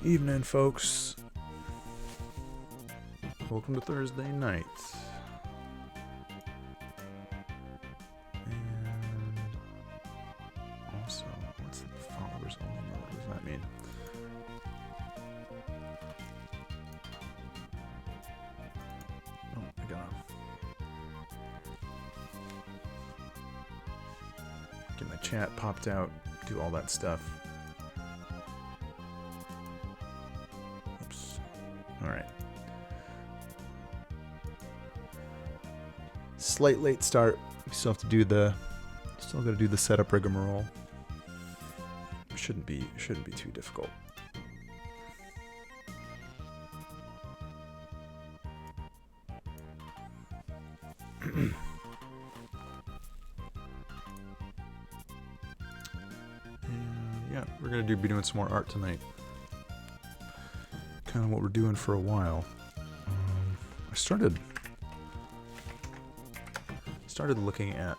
Evening, folks. Welcome to Thursday night. And also, what's the followers only mode? What does that mean? Oh, I gotta get my chat popped out, do all that stuff. Alright. Slight late start. We still have to do the gotta do the setup rigmarole. Shouldn't be too difficult. Yeah, we're gonna be doing some more art tonight. Kind of what we're doing for a while. I started looking at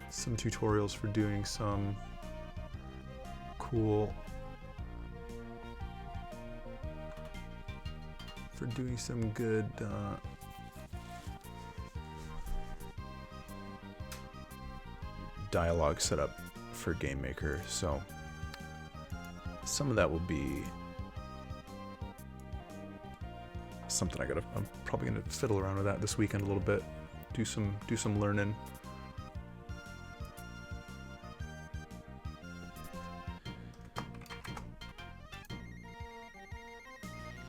some tutorials for doing some good dialogue setup for Game Maker. So some of that will be something I'm probably gonna fiddle around with that this weekend a little bit. Do some learning.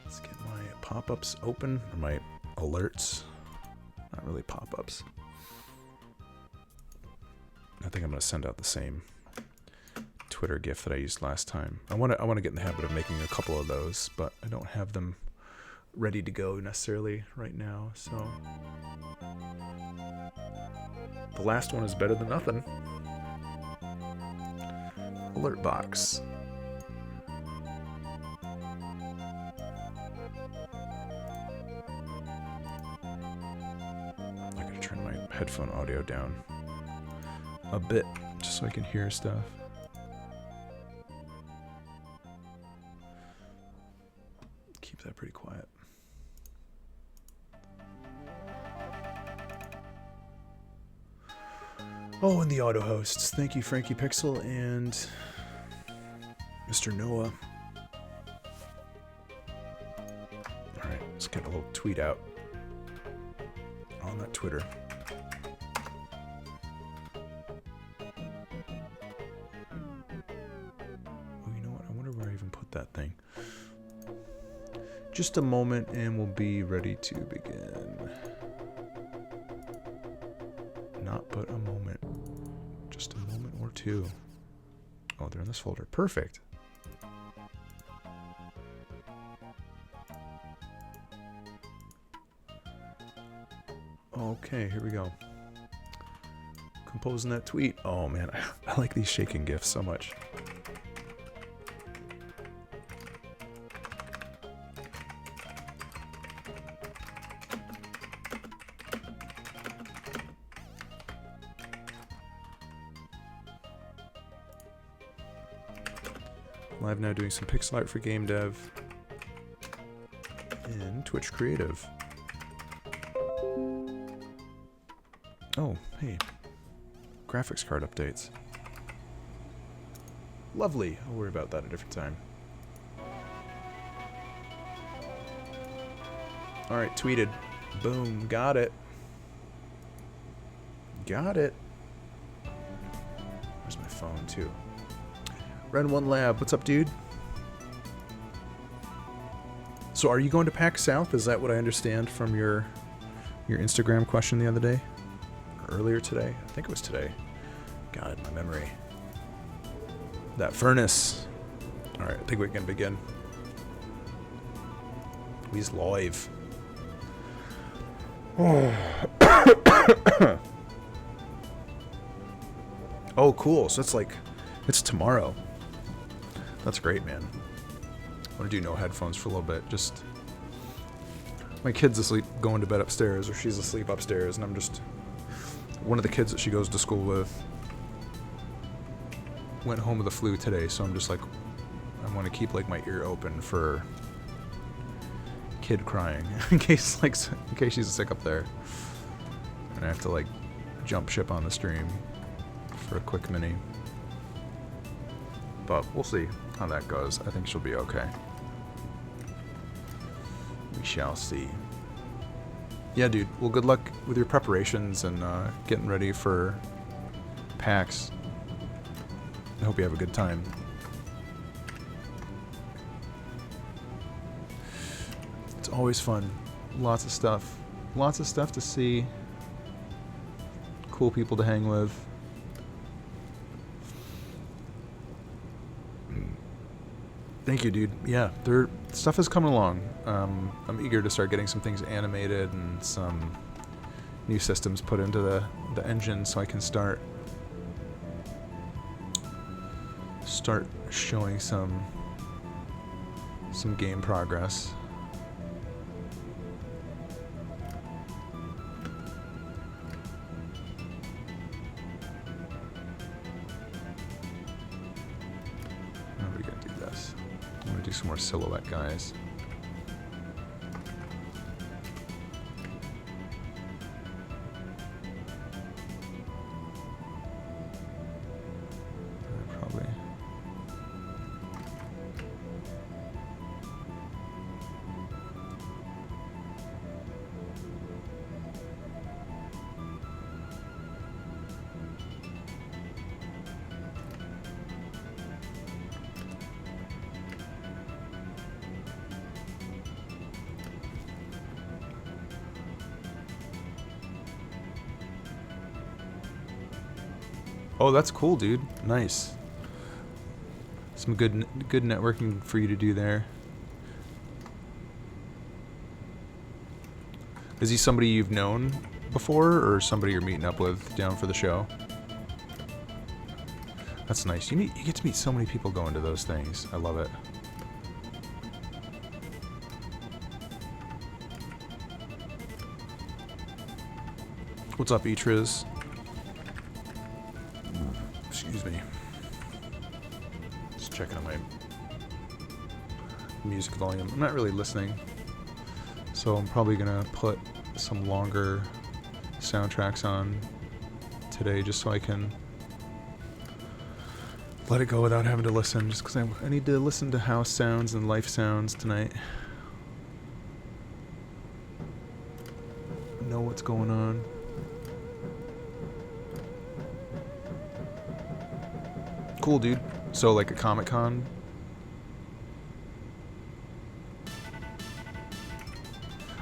Let's get my pop-ups open, or my alerts. Not really pop-ups. I think I'm gonna send out the same Twitter GIF that I used last time. I want to get in the habit of making a couple of those, but I don't have them ready to go necessarily right now. So the last one is better than nothing. Alert box. I gotta turn my headphone audio down a bit just so I can hear stuff. Keep that pretty quiet. Oh, and the auto hosts. Thank you, Frankie Pixel and Mr. Noah. Alright, let's get a little tweet out on that Twitter. Oh, you know what? I wonder where I even put that thing. Just a moment and we'll be ready to begin. Not but a moment. Just a moment or two. Oh, they're in this folder. Perfect. Okay, here we go. Composing that tweet. Oh man, I like these shaking GIFs so much. Live now doing some pixel art for gamedev in Twitch Creative. Oh, hey. Graphics card updates. Lovely. I'll worry about that a different time. Alright, tweeted. Boom. Got it. Got it. Where's my phone, too? Ren 1 Lab, what's up, dude? So are you going to PAX South? Is that what I understand from your Instagram question the other day? Or earlier today? I think it was today. God, my memory. That furnace. Alright, I think we can begin. We's live. Oh, cool. So it's like, it's tomorrow. That's great, man. I want to do no headphones for a little bit. Just, my kid's asleep, going to bed upstairs, or she's asleep upstairs, and I'm just one of the kids that she goes to school with. went home with the flu today, so I'm just like, I want to keep like my ear open for kid crying in case she's sick up there, and I have to like jump ship on the stream for a quick mini. But we'll see how that goes. I think she'll be okay. We shall see. Yeah, dude. Well, good luck with your preparations and getting ready for PAX. I hope you have a good time. It's always fun. Lots of stuff. Lots of stuff to see. Cool people to hang with. Thank you, dude. Yeah, stuff is coming along. I'm eager to start getting some things animated and some new systems put into the engine so I can start showing some game progress. How are we gonna do this? I'm gonna do some more silhouette guys. Probably. Oh, that's cool, dude. Nice. Some good networking for you to do there. Is he somebody you've known before, or somebody you're meeting up with down for the show? That's nice. You get to meet so many people going to those things. I love it. What's up, Etriz? Excuse me. Just checking on my music volume. I'm not really listening, so I'm probably gonna put some longer soundtracks on today just so I can let it go without having to listen, just because I need to listen to house sounds and life sounds tonight. Know what's going on. Cool, dude. So, like a Comic-Con?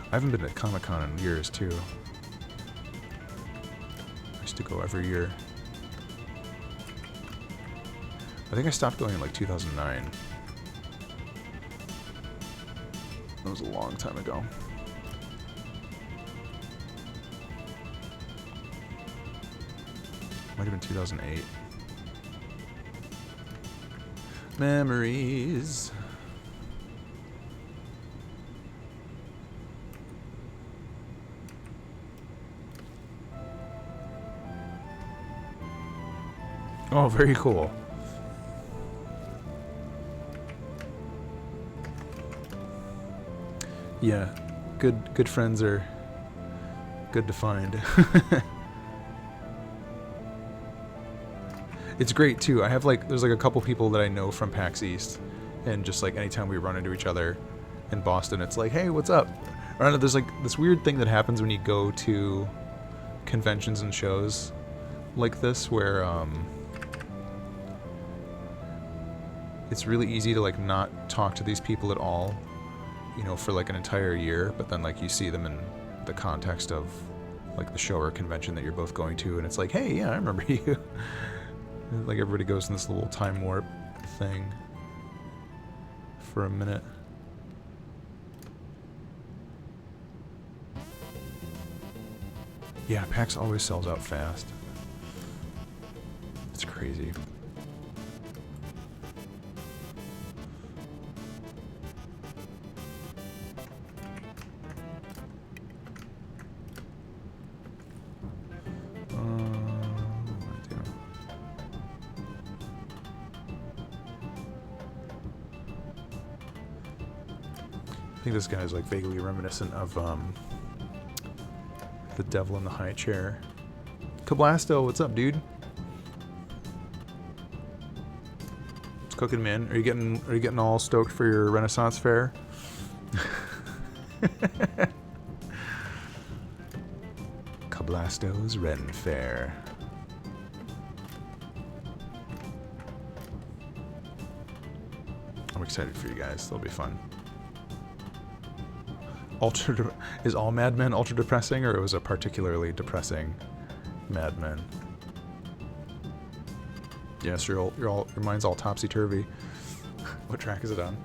I haven't been to Comic-Con in years, too. I used to go every year. I think I stopped going in like 2009. That was a long time ago. Might have been 2008. Memories. Oh, very cool. Yeah, good friends are good to find. It's great too. I have there's a couple people that I know from PAX East, and just like anytime we run into each other in Boston, it's like, hey, what's up? I don't know, there's like this weird thing that happens when you go to conventions and shows like this, where it's really easy to like not talk to these people at all, you know, for like an entire year, but then like you see them in the context of like the show or convention that you're both going to, and it's like, hey, yeah, I remember you. Like everybody goes in this little time warp thing for a minute. Yeah, PAX always sells out fast. It's crazy. think this guy's like vaguely reminiscent of the devil in the high chair. Cablasto, what's up, dude? It's cooking, man. Are you getting all stoked for your Renaissance fair? Cablasto's Ren Fair. I'm excited for you guys. It'll be fun. Is all Mad Men ultra depressing, or it was a particularly depressing Mad Men? Yes, your mind's all topsy turvy. What track is it on?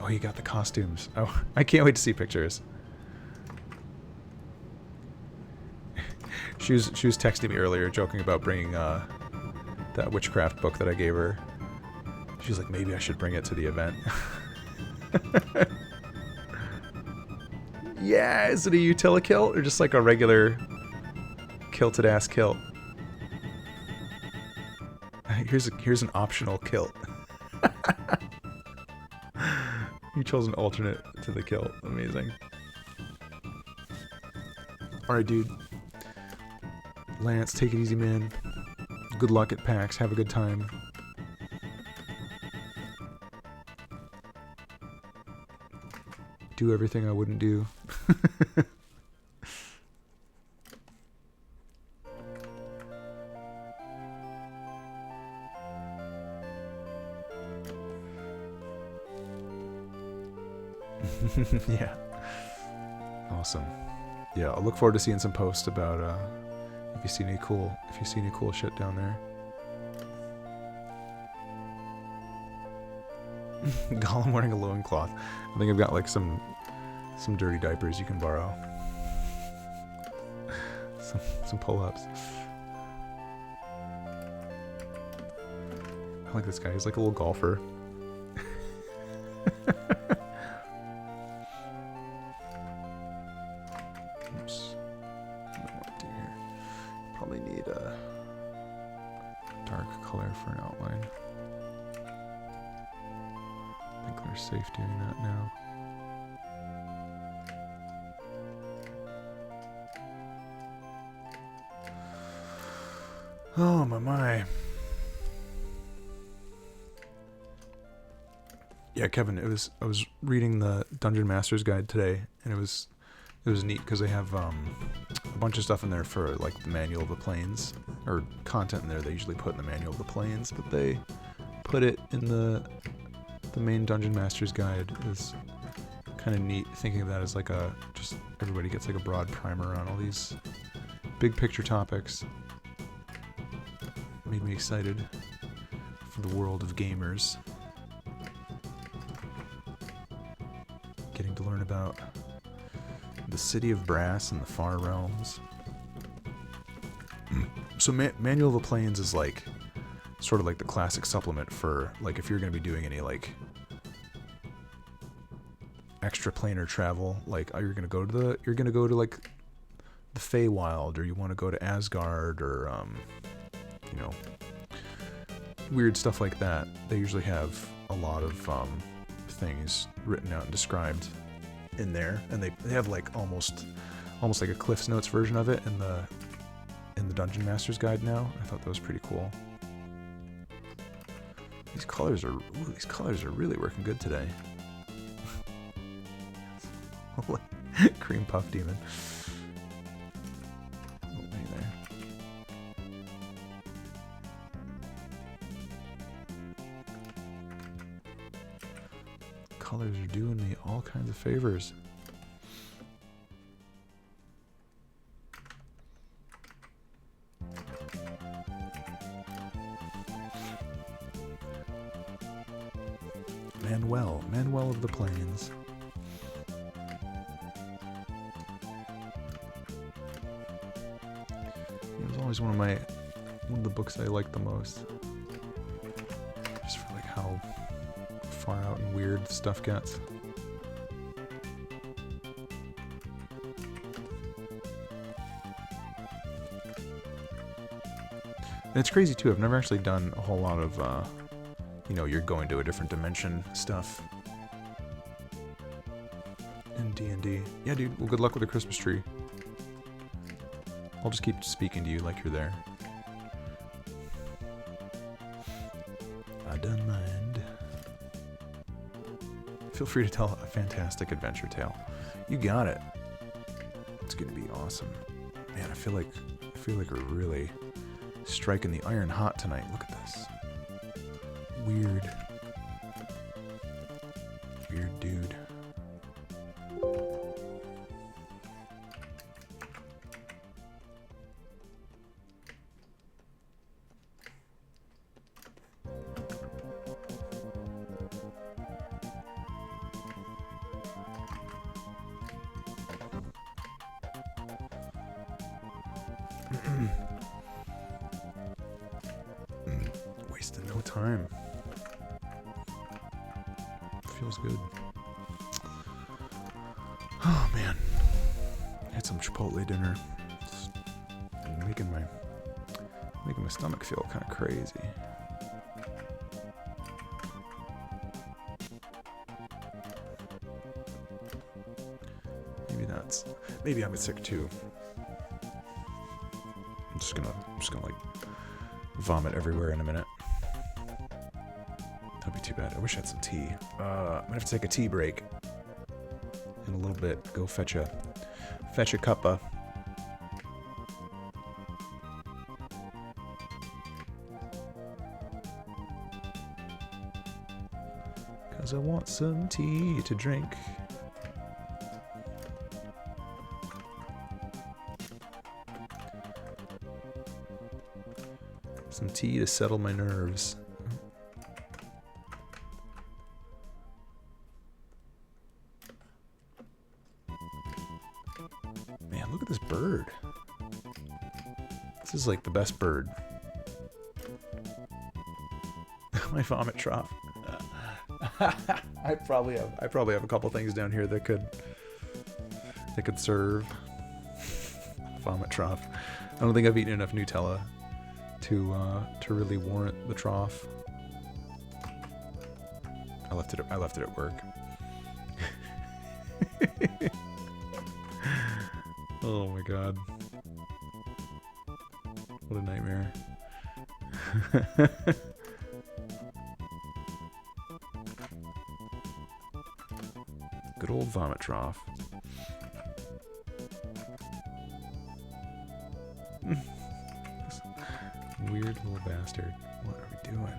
Oh, you got the costumes. Oh, I can't wait to see pictures. She was texting me earlier, joking about bringing that witchcraft book that I gave her. She was like, maybe I should bring it to the event. Yeah, is it a utila kilt or just like a regular kilted ass kilt? Here's an optional kilt. You chose an alternate to the kilt. Amazing. Alright, dude. Lance, take it easy, man. Good luck at PAX. Have a good time. Do everything I wouldn't do. Yeah. Awesome. Yeah, I'll look forward to seeing some posts about if you see any cool shit down there. Gollum wearing a loincloth. I think I've got like some dirty diapers you can borrow. some pull-ups. I like this guy. He's like a little golfer. Oops. What to do here? Probably need a dark color for an outline. I think we're safe doing that now. Oh my. Yeah, Kevin, I was reading the Dungeon Master's Guide today, and it was neat because they have a bunch of stuff in there for like the manual of the planes, or content in there they usually put in the manual of the planes, but they put it in the main Dungeon Master's Guide. Is kind of neat thinking of that as like just everybody gets like a broad primer on all these big picture topics. Made me excited for the world of gamers. Getting to learn about the City of Brass and the Far Realms. So Manual of the Planes is like sort of like the classic supplement for like if you're going to be doing any like extra planar travel, like you're going to go to like the Feywild, or you want to go to Asgard, or you know, weird stuff like that. They usually have a lot of things written out and described in there, and they have like almost like a Cliff's Notes version of it in the Dungeon Master's Guide now. I thought that was pretty cool. These colors are really working good today. Cream puff demon. Colors are doing me all kinds of favors. Manuel of the Plains. It was always one of the books I liked the most. Just for like how far out and weird stuff gets. And it's crazy too. I've never actually done a whole lot of, you know, you're going to a different dimension stuff in D&D. Yeah, dude. Well, good luck with the Christmas tree. I'll just keep speaking to you like you're there. I don't mind. Feel free to tell a fantastic adventure tale. You got it. It's gonna be awesome. Man, I feel like we're really striking the iron hot tonight. Look at this. Weird dude. Wasting no time. Feels good. Oh man, had some Chipotle dinner. It's making my stomach feel kind of crazy. Maybe I'm sick too. I'm just gonna like vomit everywhere in a minute. That'd be too bad. I wish I had some tea. I'm gonna have to take a tea break in a little bit. Go fetch a cuppa. Cause I want some tea to drink. Some tea to settle my nerves. Man, look at this bird. This is like the best bird. My vomit trough. I probably have a couple things down here that could serve vomit trough. I don't think I've eaten enough Nutella to really warrant the trough. I left it at work. Oh my god. What a nightmare. Good old vomit trough. Weird little bastard. What are we doing?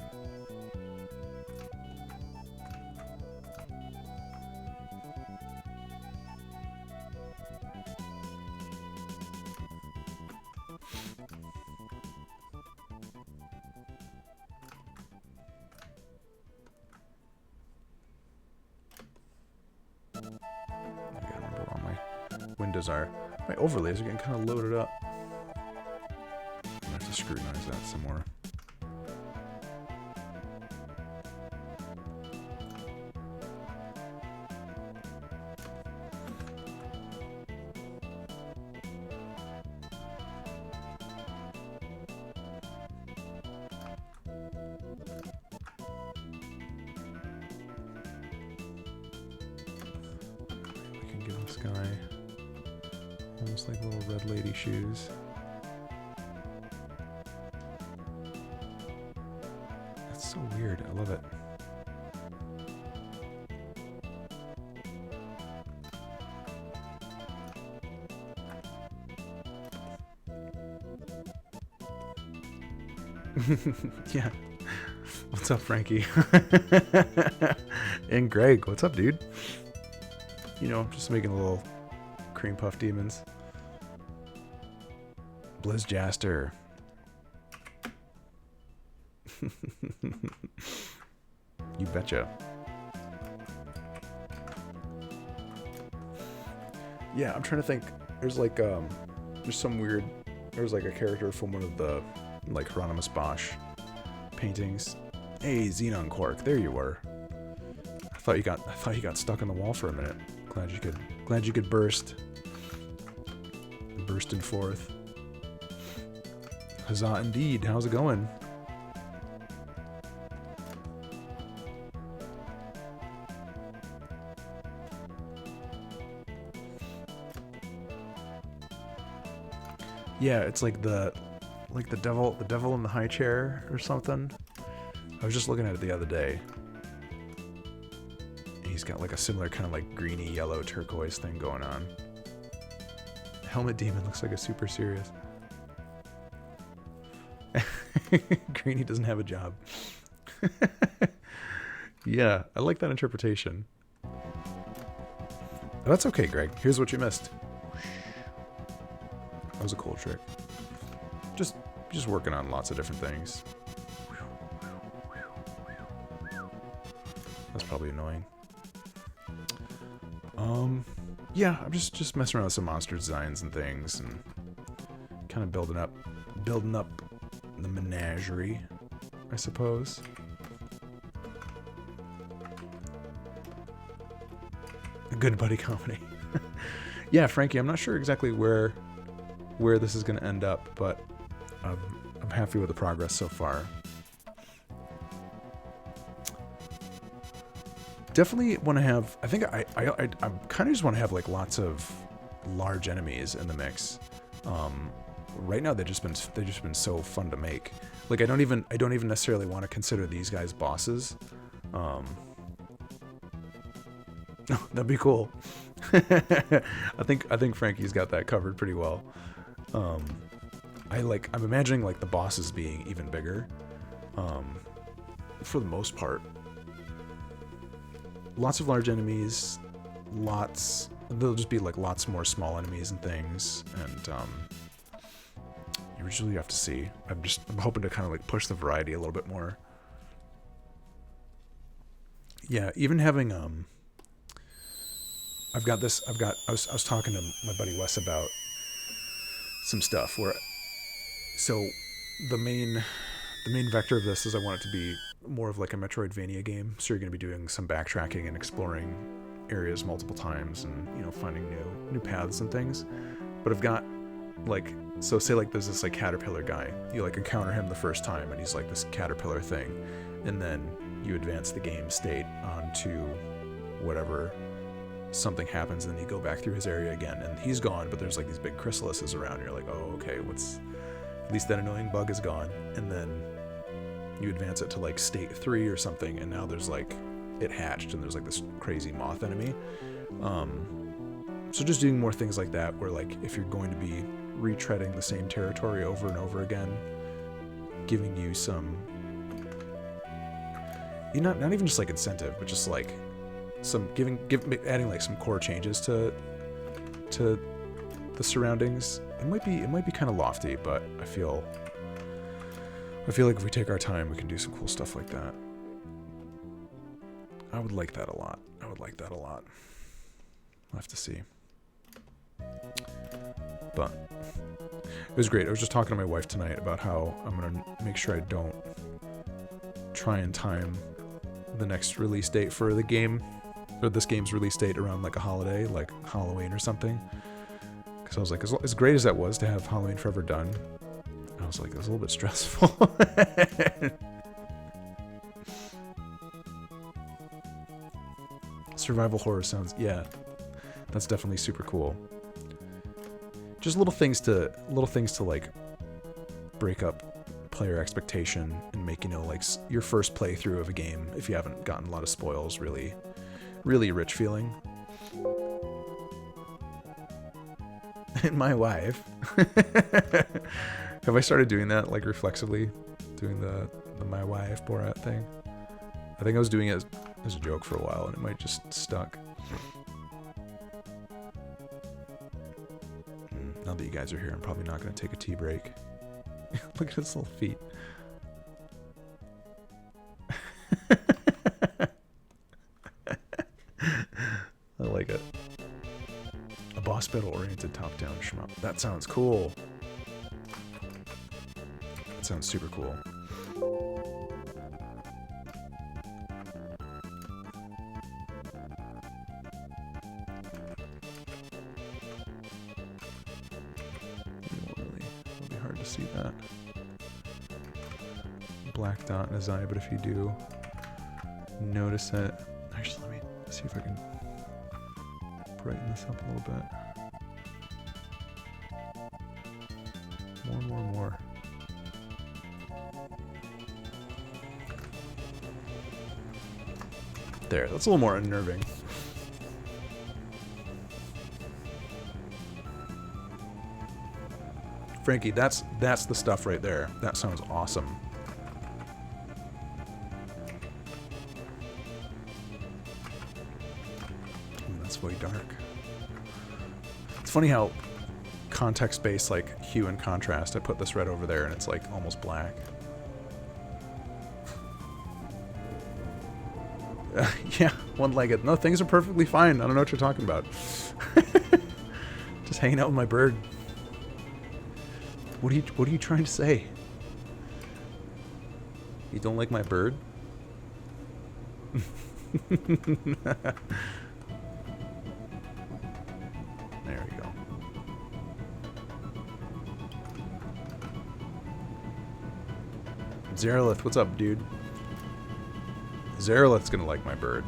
I gotta remember where my windows are. My overlays are getting kind of loaded up. I have to scrutinize that some more. We can give this guy almost like little red lady shoes. That's so weird. I love it. Yeah. What's up, Frankie? And Greg, what's up, dude? You know, just making a little cream puff demons. Blizz Jaster. You betcha. Yeah, I'm trying to think. There's like there's some weird. There's like a character from one of the like Hieronymus Bosch paintings. Hey, Xenon Quark, there you were. I thought you got stuck in the wall for a minute. Glad you could burst. Bursting forth. Huzzah indeed. How's it going? Yeah, it's like the devil in the high chair or something. I was just looking at it the other day. He's got like a similar kind of like greeny yellow turquoise thing going on. Helmet Demon looks like a super serious. Greeny doesn't have a job. Yeah, I like that interpretation. But that's okay, Greg. Here's what you missed. That was a cool trick. Just working on lots of different things. That's probably annoying. Yeah, I'm just messing around with some monster designs and things, and kind of building up the menagerie, I suppose. A good buddy comedy. Yeah, Frankie, I'm not sure exactly where this is going to end up, but I'm happy with the progress so far. Definitely want to have. I think I kind of just want to have like lots of large enemies in the mix. Right now they've just been so fun to make. Like I don't even necessarily want to consider these guys bosses. That'd be cool. I think Frankie's got that covered pretty well. I'm imagining like the bosses being even bigger. For the most part. Lots of large enemies, there'll just be like lots more small enemies and things, and you usually have to see. I'm hoping to kind of like push the variety a little bit more. Yeah, even having I was talking to my buddy Wes about some stuff where, so the main vector of this is I want it to be more of like a Metroidvania game. So you're going to be doing some backtracking and exploring areas multiple times, and finding new paths and things. But I've got like, so say like there's this like caterpillar guy. You like encounter him the first time, and he's like this caterpillar thing, and then you advance the game state onto whatever something happens, and then you go back through his area again, and he's gone, but there's like these big chrysalises around. And you're like, oh, okay, at least that annoying bug is gone. And then you advance it to like state 3 or something, and now there's like it hatched, and there's like this crazy moth enemy. So just doing more things like that, where like if you're going to be retreading the same territory over and over again, giving you some, not even just like incentive, but just like some adding like some core changes to the surroundings. It might be kind of lofty, but I feel like if we take our time, we can do some cool stuff like that. I would like that a lot. We'll have to see. But it was great. I was just talking to my wife tonight about how I'm going to make sure I don't try and time the next release date for the game, or this game's release date, around like a holiday, like Halloween or something. Because I was like, as great as that was to have Halloween Forever done, I was like, it was a little bit stressful. Survival horror sounds, yeah, that's definitely super cool. Just little things to like break up player expectation and make, like your first playthrough of a game, if you haven't gotten a lot of spoils, really, really rich feeling. And my wife. Have I started doing that, like reflexively, doing the my wife Borat thing? I think I was doing it as a joke for a while, and it might just stuck. Now that you guys are here, I'm probably not going to take a tea break. Look at his little feet. I like it. A boss battle-oriented top-down shmup. That sounds cool. That sounds super cool. It'll be hard to see that. black dot in his eye, but if you do notice it... Actually, let me see if I can brighten this up a little bit. More. There, that's a little more unnerving. Frankie, that's the stuff right there. That sounds awesome. Ooh, that's way dark. It's funny how context-based, like hue and contrast, I put this red over there and it's like almost black. Yeah, one-legged. No, things are perfectly fine. I don't know what you're talking about. Just hanging out with my bird. What are you trying to say? You don't like my bird? There we go. Zerolith, what's up, dude? Zerolith's gonna like my bird.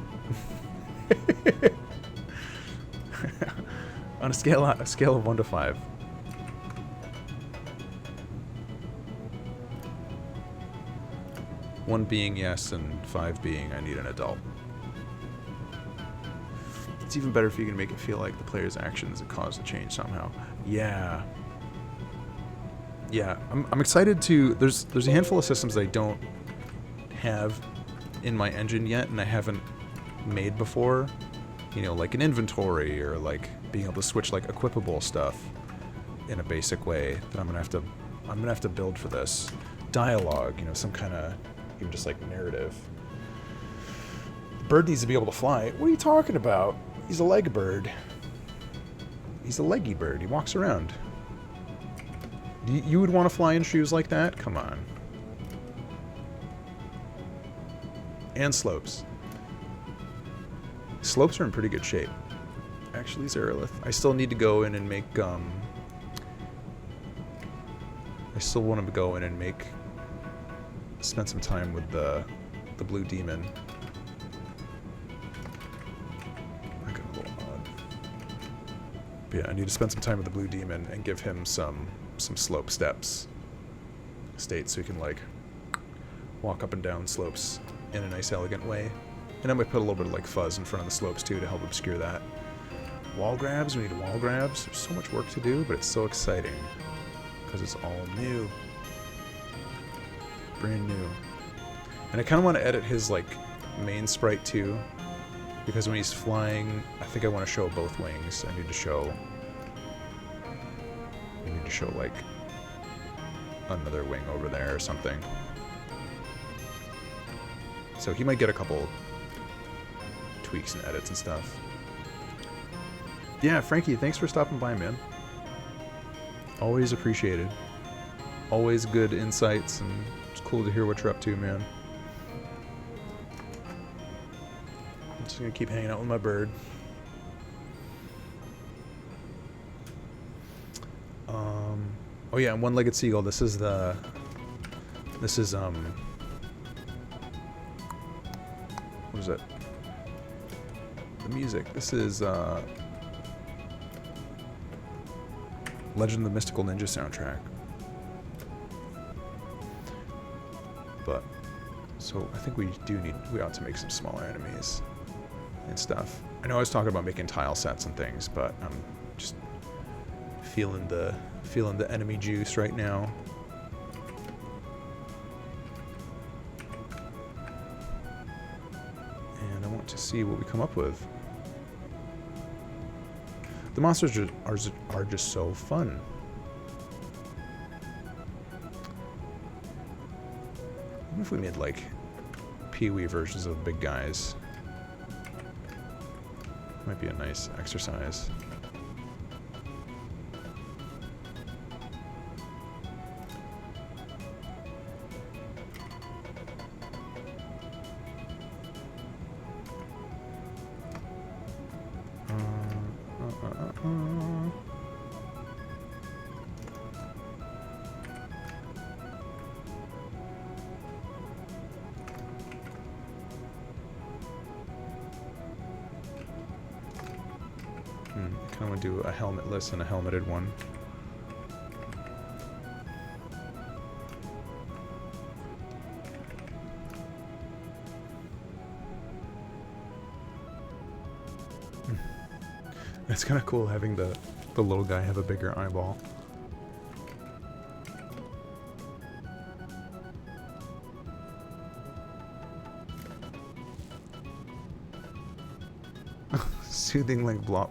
On a scale of 1 to 5. One being yes, and 5 being I need an adult. It's even better if you can make it feel like the player's actions that cause the change somehow. Yeah. Yeah, I'm excited to... There's a handful of systems that I don't have in my engine yet, and I haven't made before. You know, like an inventory, or like being able to switch like equipable stuff in a basic way that I'm gonna have to build for this. Dialogue, you know, some kind of... even just like narrative. The bird needs to be able to fly. What are you talking about? He's a leg bird. He's a leggy bird. He walks around. You would want to fly in shoes like that? Come on. And slopes. Slopes are in pretty good shape. Actually, Zerolith. I still need to go in and make, I still want to go in and make... spend some time with the blue demon. I got a little odd. But yeah, I need to spend some time with the blue demon and give him some slope steps state so he can like walk up and down slopes in a nice elegant way. And I might put a little bit of like fuzz in front of the slopes too to help obscure that. Wall grabs, we need wall grabs. There's so much work to do, but it's so exciting because it's all new. Brand new. And I kind of want to edit his like main sprite too, because when he's flying, I think I want to show both wings. I need to show like another wing over there or something. So he might get a couple tweaks and edits and stuff. Yeah, Frankie, thanks for stopping by, man. Always appreciated. Always good insights, and it's cool to hear what you're up to, man. I'm just gonna keep hanging out with my bird. Oh yeah, and one-legged seagull. This is what is it? The music. This is Legend of the Mystical Ninja soundtrack. But so I think we ought to make some smaller enemies and stuff. I know I was talking about making tile sets and things, but I'm just feeling the enemy juice right now. And I want to see what we come up with. The monsters are just so fun. What if we made like Pee-wee versions of the big guys? Might be a nice exercise. I kind of want to do a helmetless and a helmeted one. It's kind of cool having the little guy have a bigger eyeball. Soothing like Blob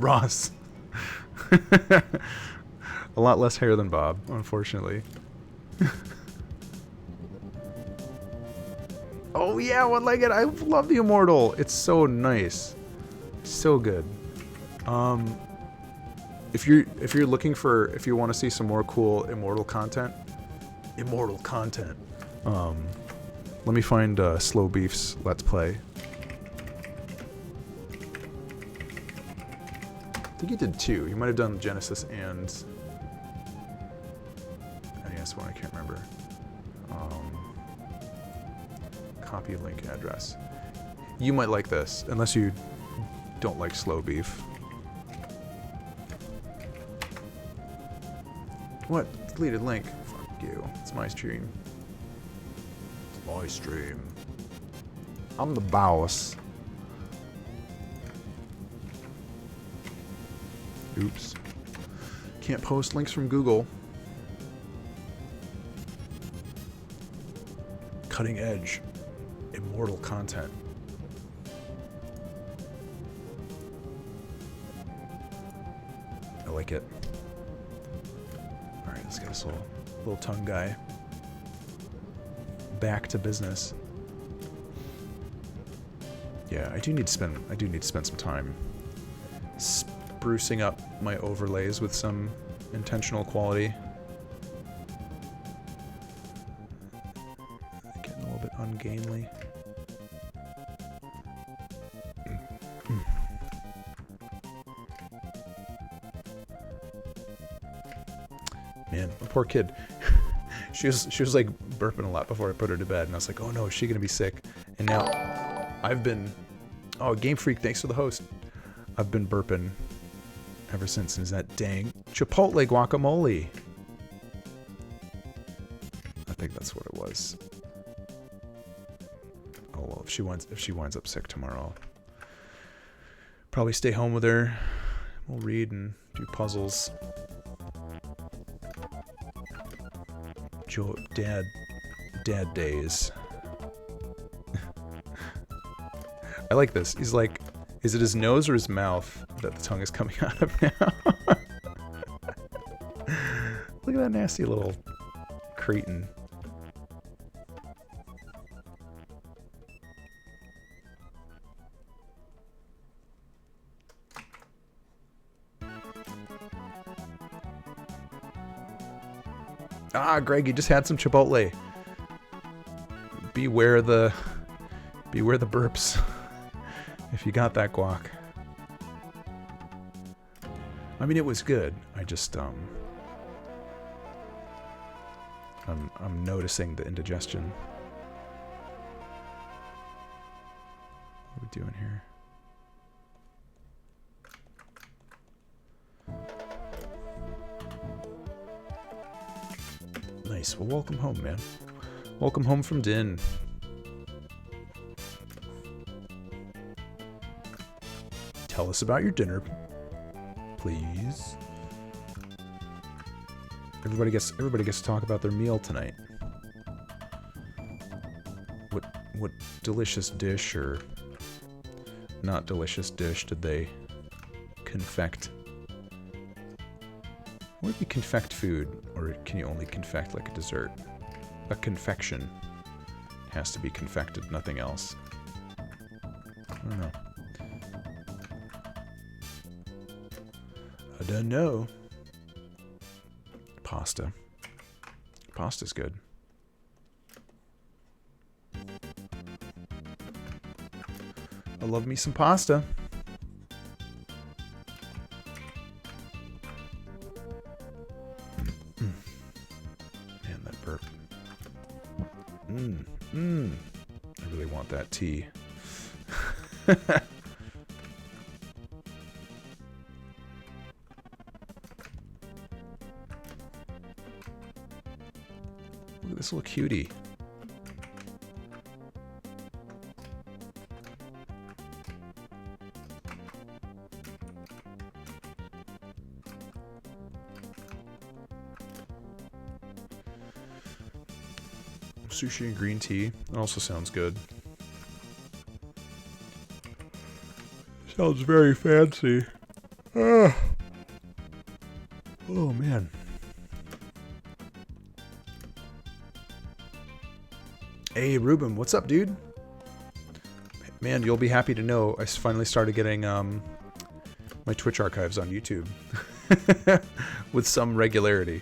Ross. A lot less hair than Bob, unfortunately. Oh yeah, one-legged. I love the Immortal. It's so nice. So good. If you're looking for, if you want to see some more cool Immortal content, let me find Slow Beef's Let's Play. I think he did 2. He might have done Genesis and NES one. I can't remember. Copy link address. You might like this, unless you don't like Slow Beef. What? Deleted link. Fuck you. It's my stream. It's my stream. I'm the boss. Oops. Can't post links from Google. Cutting edge. Immortal content. I like it. Alright, let's get this little tongue guy back to business. Yeah, I do need to spend some time sprucing up my overlays with some intentional quality. Getting a little bit ungainly. Man, my poor kid. she was like burping a lot before I put her to bed, and I was like, oh no, is she gonna be sick? And now I've been, oh, Game Freak, thanks for the host. I've been burping ever since. Is that dang Chipotle guacamole? I think that's what it was. Oh well, if she winds up sick tomorrow, I'll probably stay home with her. We'll read and do puzzles. Dad days. I like this. He's like, is it his nose or his mouth that the tongue is coming out of now? Look at that nasty little cretin. Ah, Greg, you just had some Chipotle. Beware the burps. If you got that guac. I mean, it was good. I just I'm noticing the indigestion. What are we doing here? Nice. Well, welcome home, man. Welcome home from Din. Tell us about your dinner, please. Everybody gets to talk about their meal tonight. What delicious dish or not delicious dish did they confect? Would be confect food, or can you only confect like a dessert? A confection has to be confected, nothing else. I don't know. I don't know. Pasta. Pasta's good. I love me some pasta. Man, that burp. I really want that tea. this little cutie. Sushi and green tea. That also sounds good. Sounds very fancy. Oh man. Hey Ruben, what's up, dude? Man, you'll be happy to know I finally started getting my Twitch archives on YouTube with some regularity.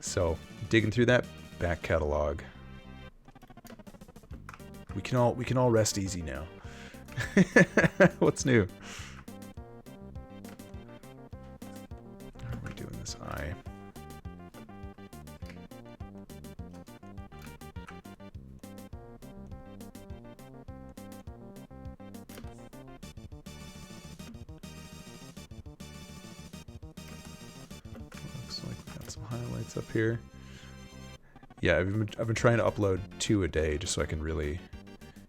So digging through that back catalog. We can all rest easy now. What's new? How are we doing this eye? Looks like we got some highlights up here. Yeah, I've been trying to upload 2 a day just so I can really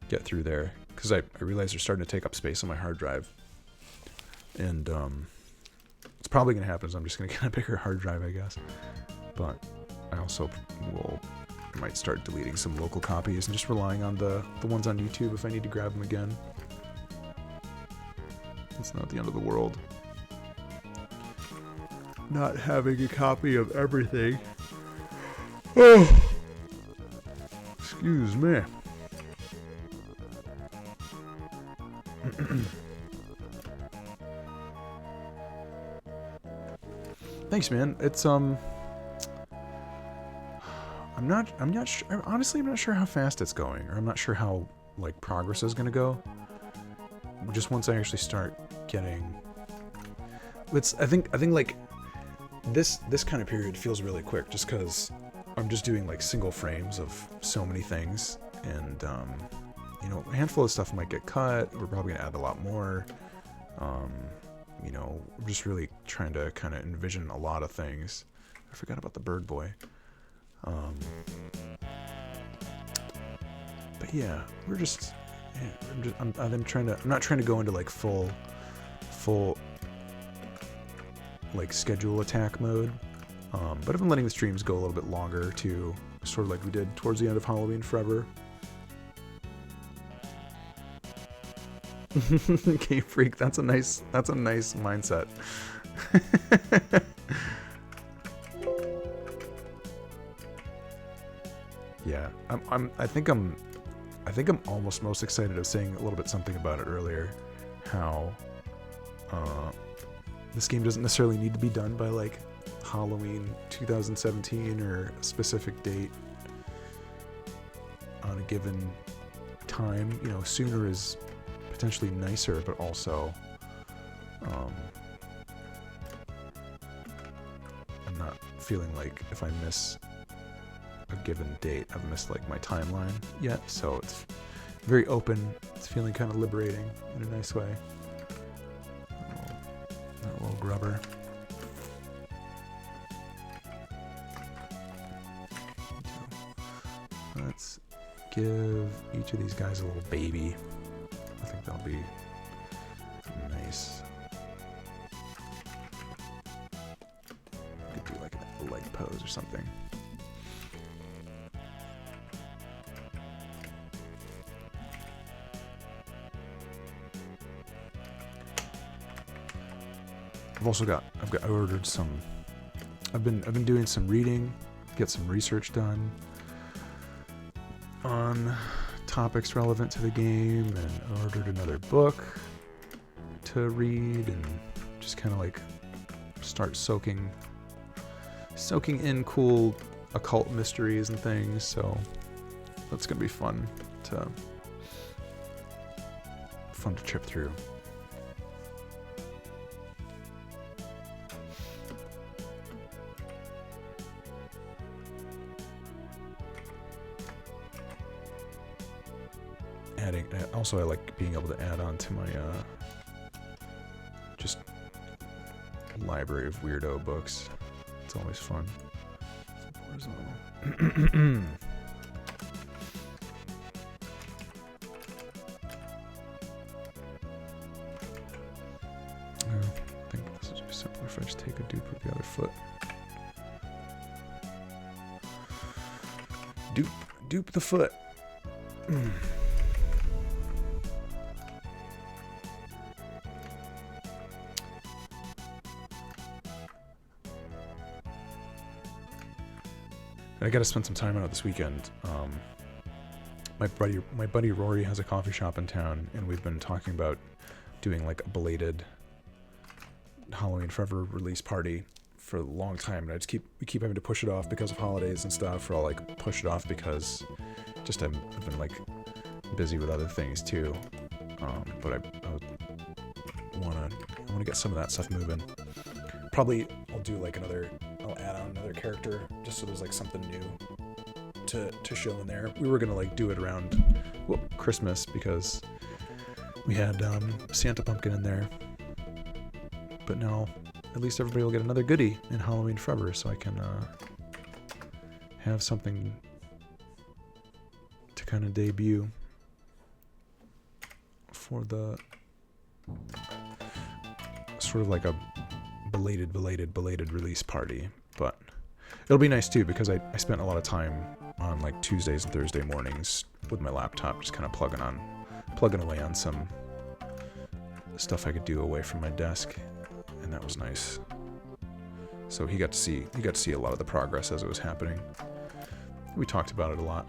get through there, because I realize they're starting to take up space on my hard drive, and it's probably going to happen, so I'm just going to get a bigger hard drive, I guess. But I also might start deleting some local copies and just relying on the ones on YouTube if I need to grab them again. It's not the end of the world. Not having a copy of everything. Oh, excuse me. Thanks, man. It's I'm not sure, honestly I'm not sure how fast it's going, or I'm not sure how like progress is gonna go. Just once I actually start getting, I think like this kind of period feels really quick, just because I'm just doing like single frames of so many things, and you know, a handful of stuff might get cut. We're probably gonna add a lot more. You know, we're just really trying to kind of envision a lot of things. I forgot about the bird boy. But yeah, we're just. Yeah, I'm not trying to go into like full like schedule attack mode. But I've been letting the streams go a little bit longer too, sort of like we did towards the end of Halloween Forever. Game Freak, that's a nice mindset. Yeah, I think I'm almost most excited of saying a little bit something about it earlier. How this game doesn't necessarily need to be done by like Halloween 2017 or a specific date on a given time. You know, sooner is potentially nicer, but also I'm not feeling like if I miss a given date, I've missed like my timeline yet, so it's very open. It's feeling kind of liberating in a nice way. That little grubber. Let's give each of these guys a little baby. I think that'll be nice. Could do like a leg pose or something. I ordered some. I've been doing some reading, get some research done on topics relevant to the game, and ordered another book to read, and just kind of like start soaking in cool occult mysteries and things. So that's gonna be fun to trip through. Also, I like being able to add on to my just library of weirdo books. It's always fun. Simpler if I just take a dupe of the other foot. Dupe the foot. I got to spend some time out this weekend. My buddy Rory has a coffee shop in town, and we've been talking about doing like a belated Halloween Forever release party for a long time, and we keep having to push it off because of holidays and stuff. Or I'll like push it off because just I've been like busy with other things too. But I want to get some of that stuff moving. Probably I'll do like I'll add on another character just so there's like something new to show in there. We were gonna like do it around Christmas because we had Santa Pumpkin in there, but now at least everybody will get another goodie in Halloween Forever, so I can have something to kind of debut for the sort of like a belated release party. But it'll be nice too because I spent a lot of time on like Tuesdays and Thursday mornings with my laptop just kind of plugging away on some stuff I could do away from my desk, and that was nice. So he got to see a lot of the progress as it was happening. We talked about it a lot.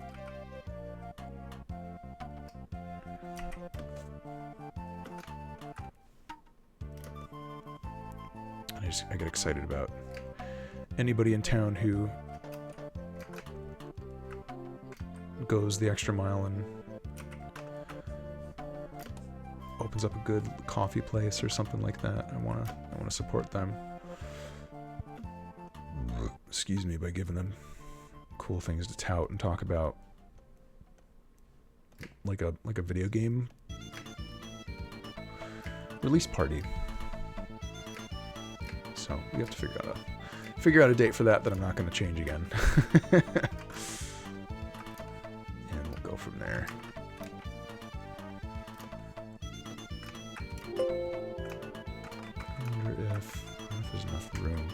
I get excited about anybody in town who goes the extra mile and opens up a good coffee place or something like that. I want to support them. Excuse me, by giving them cool things to tout and talk about, like a video game release party. So we have to figure out a date for that I'm not going to change again. And we'll go from there. I wonder if there's enough room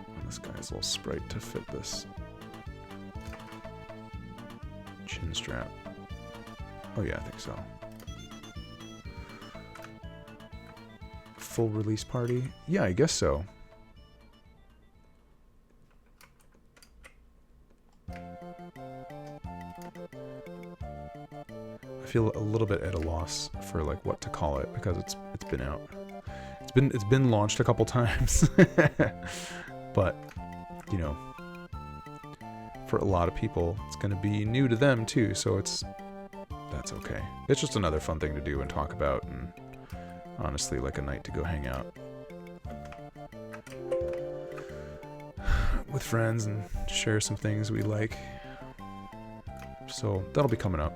on this guy's little sprite to fit this chin strap. Oh yeah, I think so. Full release party? Yeah, I guess so. I feel a little bit at a loss for like what to call it because it's been out. It's been launched a couple times. But, you know, for a lot of people, it's going to be new to them too, so that's okay. It's just another fun thing to do and talk about, and honestly, like a night to go hang out with friends and share some things we like. So that'll be coming up.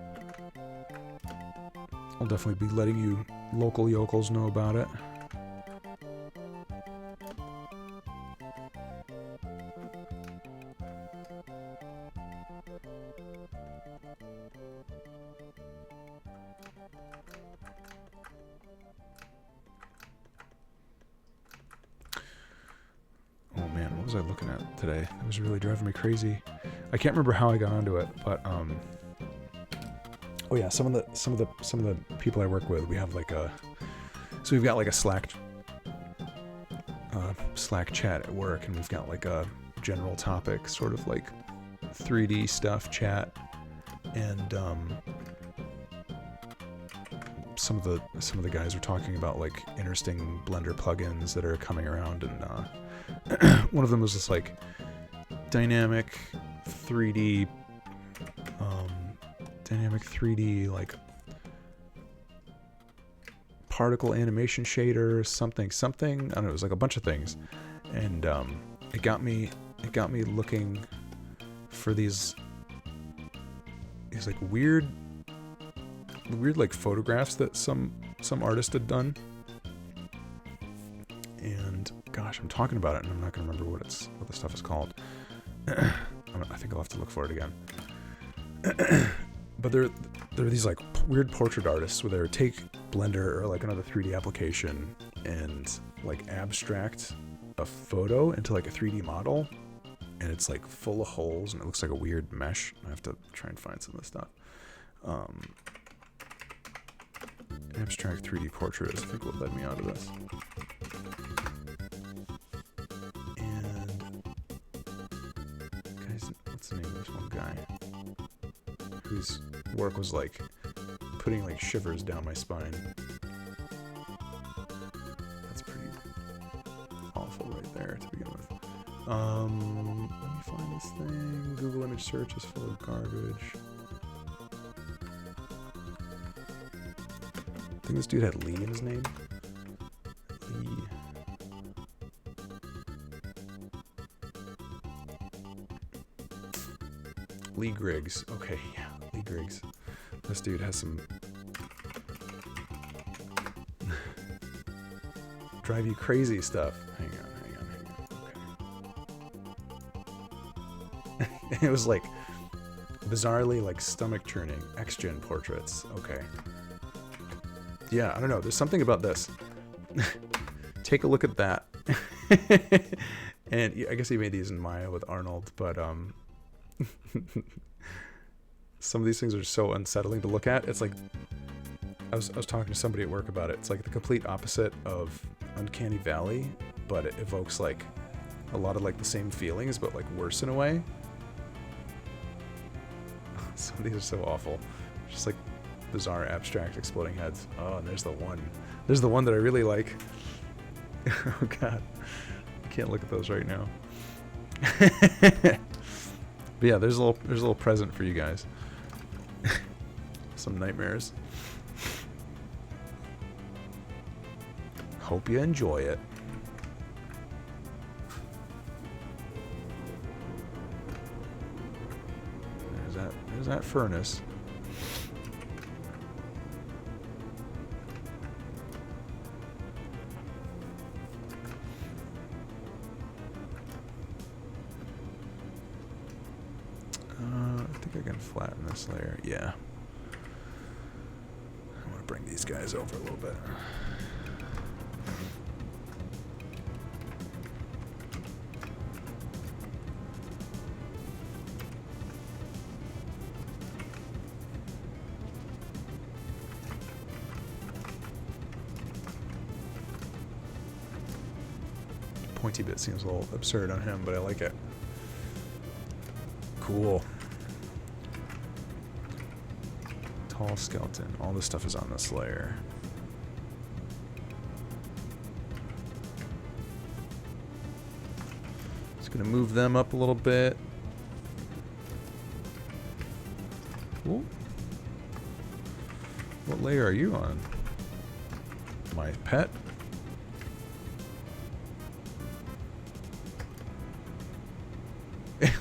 I'll definitely be letting you local yokels know about it. What was I looking at today? It was really driving me crazy. I can't remember how I got onto it, but oh yeah, some of the people I work with, we have like we've got like a Slack chat at work, and we've got like a general topic, sort of like 3D stuff chat, and some of the guys are talking about like interesting Blender plugins that are coming around, and one of them was this like dynamic 3D like particle animation shader, something. I don't know, it was like a bunch of things, and it got me looking for these like weird like photographs that some artist had done. And gosh, I'm talking about it and I'm not gonna remember what the stuff is called. I think I'll have to look for it again. But there are these like weird portrait artists where they take Blender or like another 3D application and like abstract a photo into like a 3D model, and it's like full of holes and it looks like a weird mesh. I have to try and find some of this stuff. Abstract 3D portrait is, I think, what led me onto this. And guys, what's the name of this one guy whose work was like putting like shivers down my spine? That's pretty awful right there to begin with. Let me find this thing. Google image search is full of garbage. I think this dude had Lee in his name. Lee. Lee Griggs. Okay, yeah, Lee Griggs. This dude has some drive you crazy stuff. Hang on. Okay. It was like bizarrely like stomach churning X-Gen portraits. Okay. Yeah, I don't know. There's something about this. Take a look at that. And I guess he made these in Maya with Arnold, but some of these things are so unsettling to look at. It's like I was talking to somebody at work about it. It's like the complete opposite of Uncanny Valley, but it evokes like a lot of like the same feelings, but like worse in a way. Some of these are so awful. Just like bizarre abstract exploding heads. Oh, and there's the one. There's the one that I really like. Oh god, I can't look at those right now. But yeah, there's a little present for you guys. Some nightmares. Hope you enjoy it. There's that furnace. I think I can flatten this layer. Yeah. I want to bring these guys over a little bit. Pointy bit seems a little absurd on him, but I like it. Cool. Tall skeleton. All this stuff is on this layer. Just gonna move them up a little bit. Ooh. What layer are you on? My pet?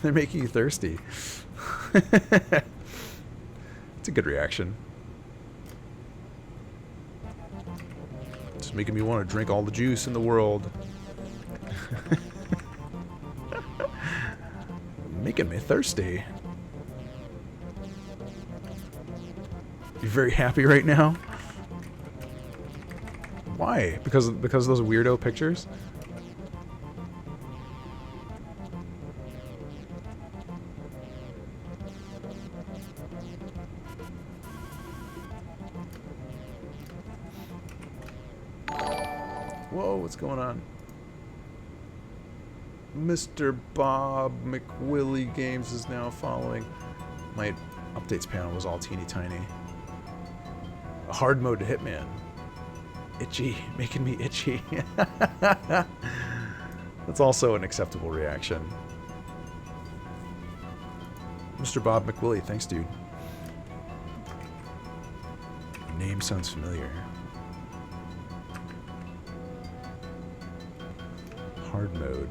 They're making you thirsty. It's a good reaction. It's making me want to drink all the juice in the world. Making me thirsty. You very happy right now? Why? Because of those weirdo pictures? Whoa, what's going on? Mr. Bob McWillie Games is now following. My updates panel was all teeny tiny. A hard mode to Hitman. Itchy, making me itchy. That's also an acceptable reaction. Mr. Bob McWillie, thanks, dude. Name sounds familiar. Hard mode.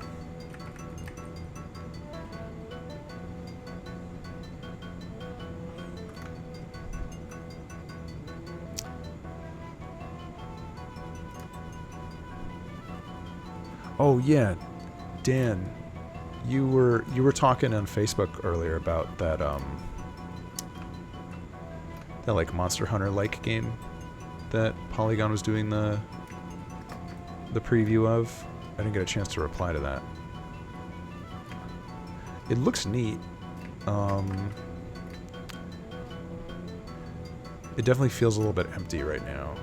Oh yeah, Dan, you were talking on Facebook earlier about that that like Monster Hunter like game that Polygon was doing the preview of. I didn't get a chance to reply to that. It looks neat. It definitely feels a little bit empty right now.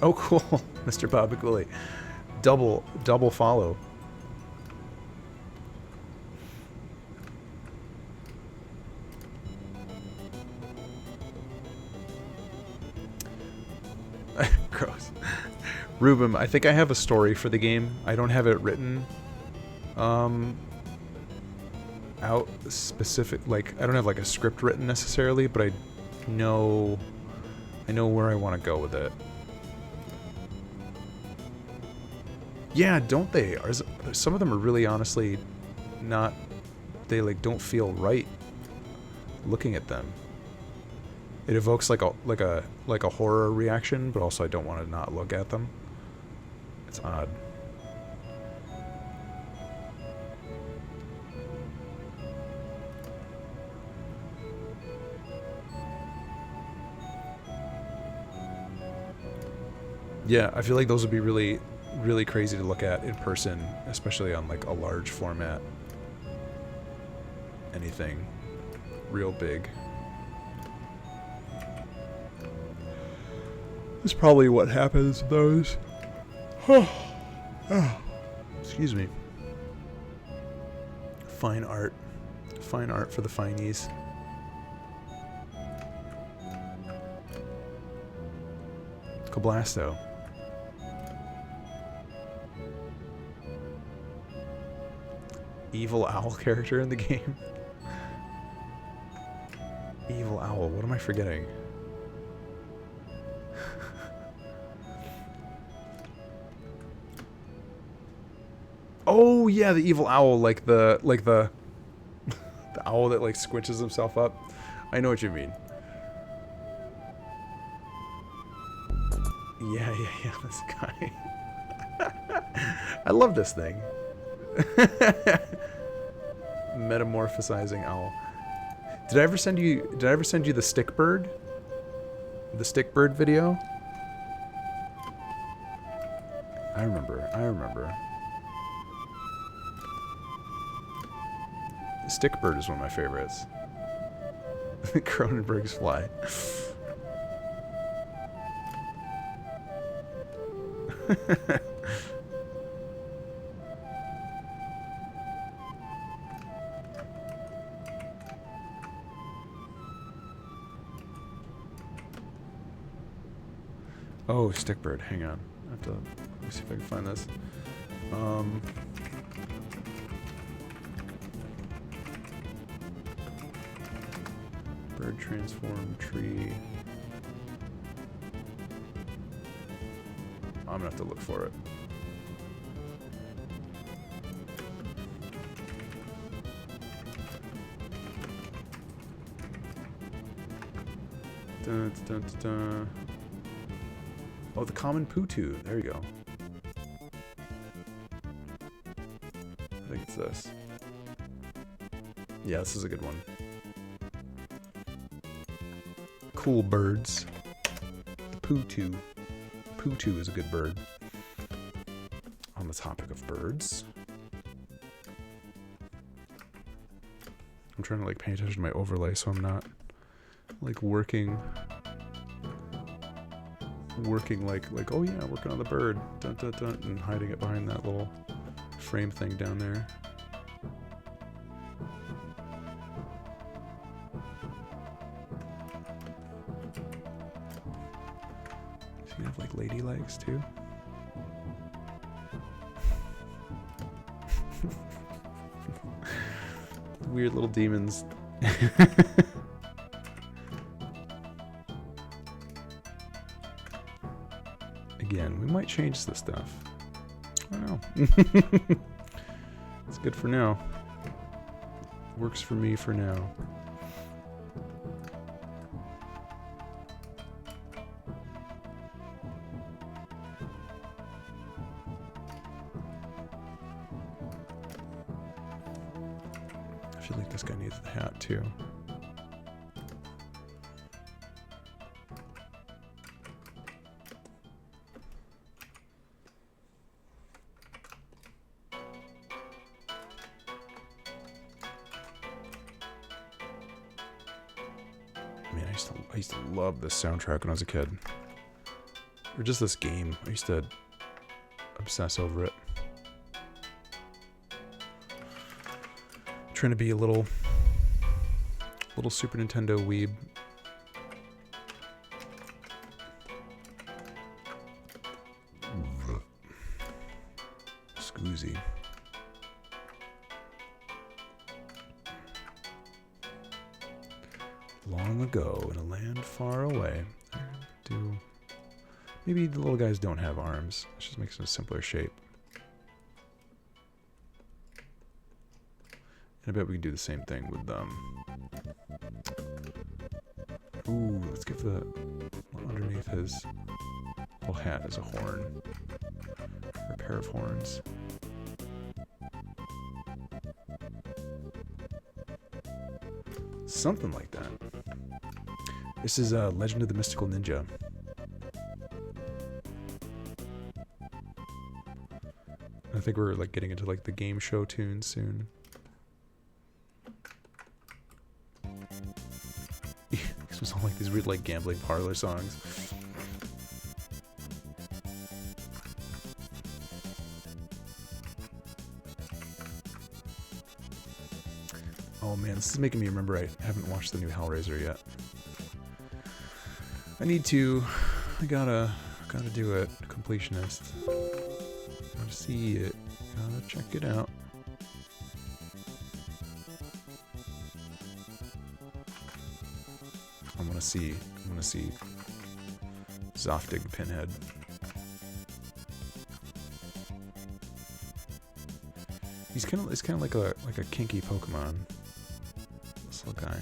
Oh, cool. Mr. Babakuli. Double follow. Gross. Rubim, I think I have a story for the game. I don't have it written out specific, like I don't have like a script written necessarily, but I know where I want to go with it. Yeah, don't they? Some of them are really honestly not, they like don't feel right looking at them. It evokes like a horror reaction, but also I don't want to not look at them. It's odd. Yeah, I feel like those would be really, really crazy to look at in person, especially on like a large format. Anything real big. That's probably what happens with those. Excuse me. Fine art. Fine art for the finies. Coblasto. Evil owl character in the game. Evil owl. What am I forgetting? Oh yeah, the evil owl, like the the owl that like squinches himself up. I know what you mean. Yeah, this guy. I love this thing. Metamorphosizing owl. Did I ever send you the stick bird? The stick bird video? I remember. Stick bird is one of my favorites. Cronenberg's fly. Oh, stickbird. Hang on. I have to. Let me see if I can find this. Bird transform tree. I'm gonna have to look for it. Dun, dun, dun, dun. Oh, the common Putu. There you go. I think it's this. Yeah, this is a good one. Cool birds. The Putu. Putu is a good bird. On the topic of birds, I'm trying to like pay attention to my overlay so I'm not like working like oh yeah, working on the bird, dun, dun, dun, and hiding it behind that little frame thing down there. Does he have like lady legs too? Weird little demons. Again, we might change this stuff. I don't know. It's good for now. Works for me for now. I feel like this guy needs the hat too. man, I used to love this soundtrack when I was a kid. Or just this game. I used to obsess over it. Trying to be a little Super Nintendo weeb. Scoozy. Long ago, in a land far away, maybe the little guys don't have arms. It just makes them a simpler shape. And I bet we can do the same thing with ooh, let's give the one underneath his little hat as a horn. Or a pair of horns. Something like that. This is Legend of the Mystical Ninja. I think we're like getting into like the game show tunes soon. This was all like these weird like gambling parlor songs. Oh man, this is making me remember I haven't watched the new Hellraiser yet. I need to. I gotta do it. Completionist. Gotta see it. Gotta check it out. I wanna see Zoftig Pinhead. It's kind of like a kinky Pokemon. This little guy.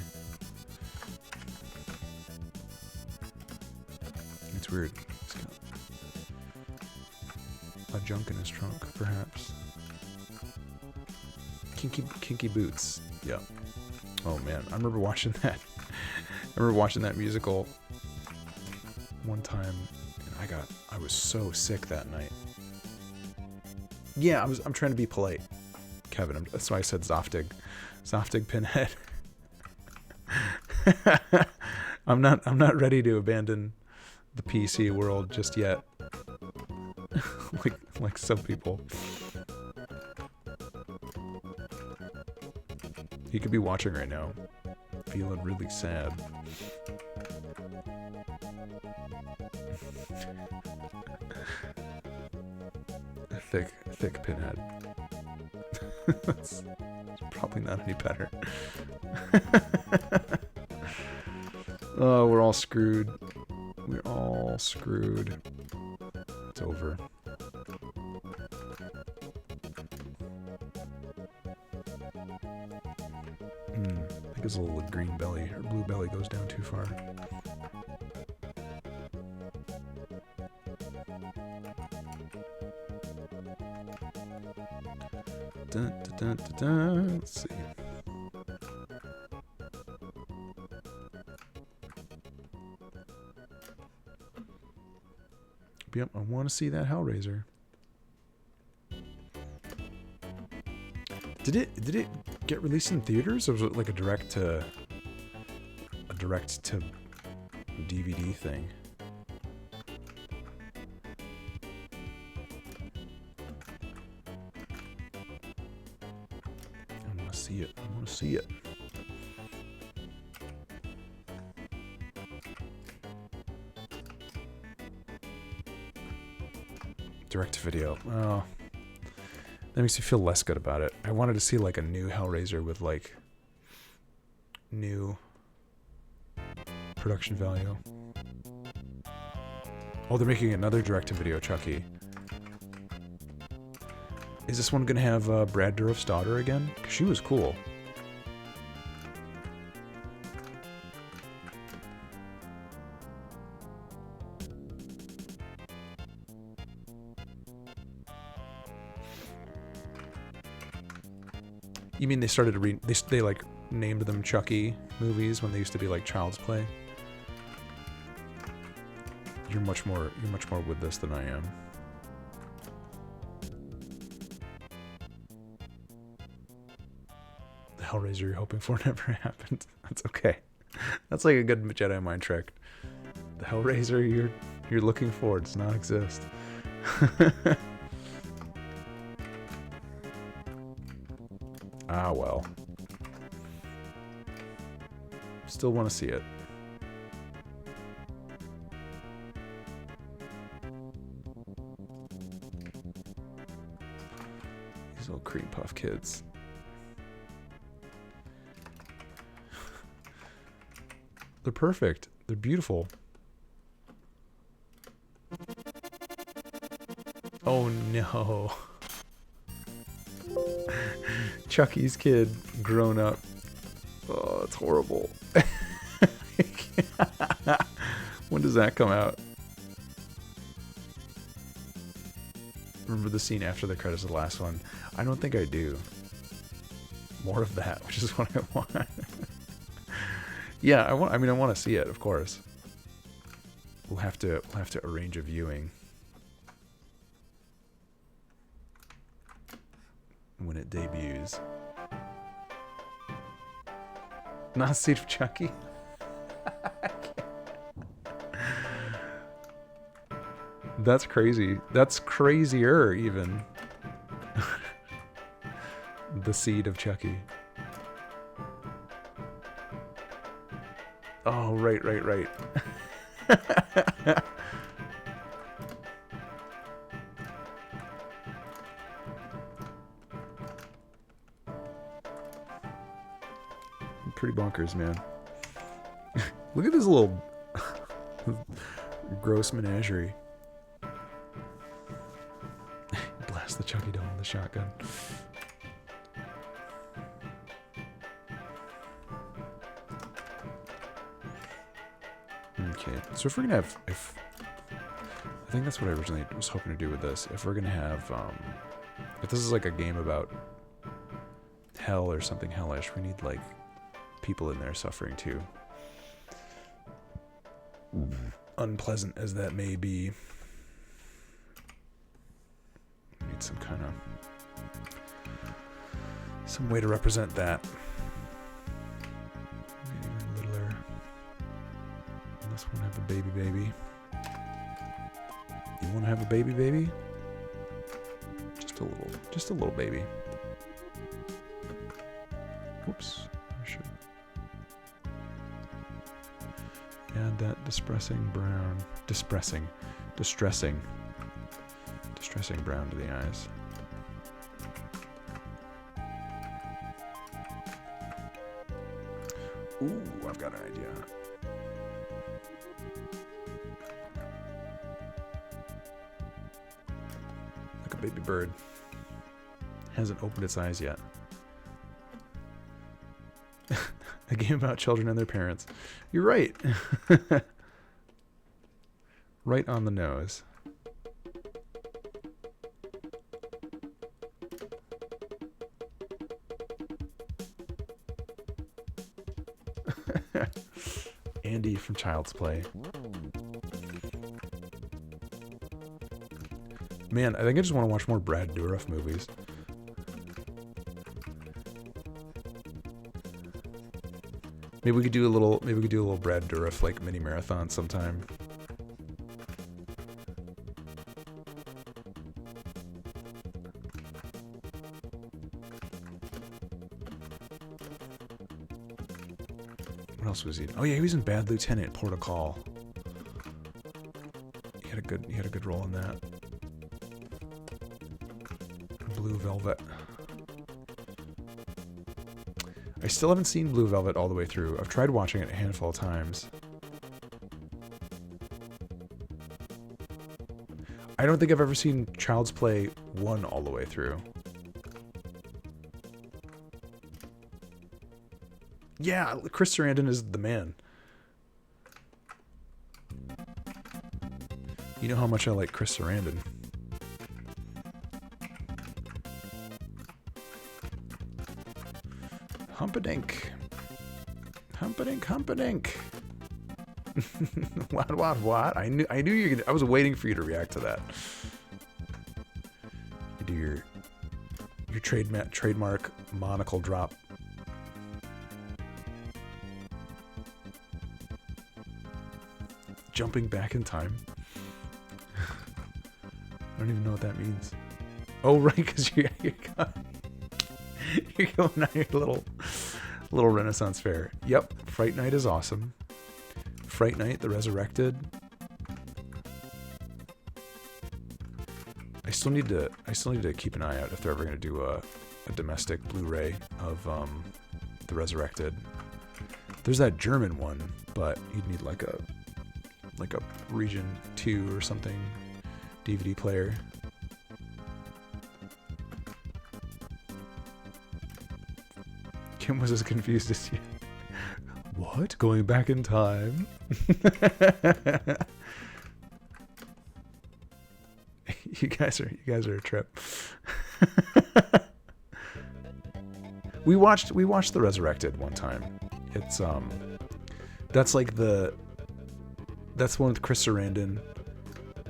It's weird. He's got a junk in his trunk, perhaps. Kinky boots. Yeah. Oh man, I remember watching that. I remember watching that musical one time, and I was so sick that night. Yeah, I'm trying to be polite, Kevin. That's why I said Zoftig Pinhead. I'm not ready to abandon the PC world just yet. like some people. He could be watching right now, feeling really sad. Thick Pinhead. That's probably not any better. Oh, we're all screwed. We're all screwed. It's over. I think his little green belly or blue belly goes down too far. Dun, dun, dun, dun, dun. Let's see. Yep, I want to see that Hellraiser. Did it get released in theaters, or was it like a direct to DVD thing? I want to see it. I want to see it. Direct to video. Oh, that makes me feel less good about it. I wanted to see like a new Hellraiser with like new production value. Oh, they're making another direct to video Chucky. Is this one gonna have Brad Dourif's daughter again? 'Cause she was cool. You mean they started to they like named them Chucky movies when they used to be like Child's Play? You're much more with this than I am. The Hellraiser you're hoping for never happened. That's okay. That's like a good Jedi mind trick. The Hellraiser you're looking for does not exist. Ah, well. Still want to see it. These little cream puff kids. They're perfect. They're beautiful. Oh no. Chucky's kid grown up. Oh, it's horrible. When does that come out? Remember the scene after the credits of the last one? I don't think I do. More of that, which is what I want. Yeah, I want to see it, of course. We'll have to arrange a viewing when it debuts. Not Seed of Chucky? That's crazy. That's crazier, even. The Seed of Chucky. Oh, right. Pretty bonkers, man. Look at this little gross menagerie. Blast the Chucky doll with the shotgun. Okay, so if we're gonna have, I think that's what I originally was hoping to do with this. If we're gonna have, if this is like a game about hell or something hellish, we need like people in there suffering too. Unpleasant as that may be, we need some way to represent that. Even littler. This one have a baby. You want to have a baby? Just a little baby. Oops. I should add that distressing brown brown to the eyes. Ooh, I've got an idea. Like a baby bird. Hasn't opened its eyes yet. A game about children and their parents. You're right. Right on the nose. Andy from Child's Play. Man, I think I just want to watch more Brad Dourif movies. Maybe we could do a little Brad Dourif like mini marathon sometime. What else was he in? Oh yeah, he was in Bad Lieutenant Protocol. He had a good role in that. Blue Velvet. I still haven't seen Blue Velvet all the way through. I've tried watching it a handful of times. I don't think I've ever seen Child's Play 1 all the way through. Yeah, Chris Sarandon is the man. You know how much I like Chris Sarandon. Humpadink. What? I knew you could, I was waiting for you to react to that. You do your trademark monocle drop. Jumping back in time. I don't even know what that means. Oh, right, because you're going on your little Renaissance fair. Yep, Fright Night is awesome. Fright Night, The Resurrected. I still need to keep an eye out if they're ever going to do a domestic Blu-ray of The Resurrected. There's that German one, but you'd need like a Region 2 or something DVD player. Kim was as confused as you. What? Going back in time? You guys are a trip. We watched The Resurrected one time. It's that's one with Chris Sarandon,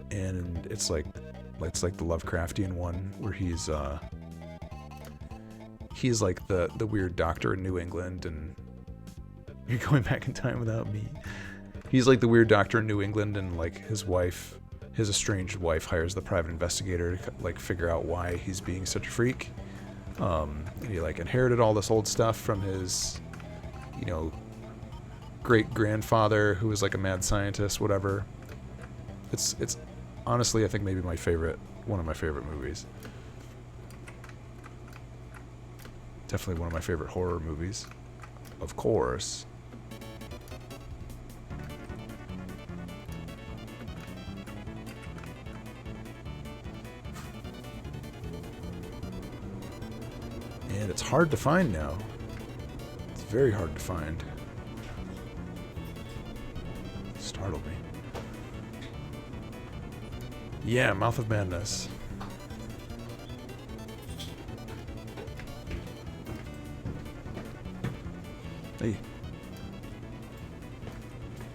and it's like the Lovecraftian one where he's like the weird doctor in New England, and you're going back in time without me. He's like the weird doctor in New England, and like his estranged wife hires the private investigator to like figure out why he's being such a freak. And he like inherited all this old stuff from his, great grandfather who was like a mad scientist, whatever. It's honestly, I think maybe one of my favorite movies. Definitely one of my favorite horror movies, of course. And it's hard to find now. It's very hard to find. Startled me. Yeah, Mouth of Madness. Hey.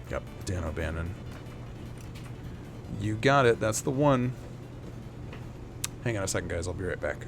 Yep, Dan O'Bannon. You got it, that's the one. Hang on a second, guys, I'll be right back.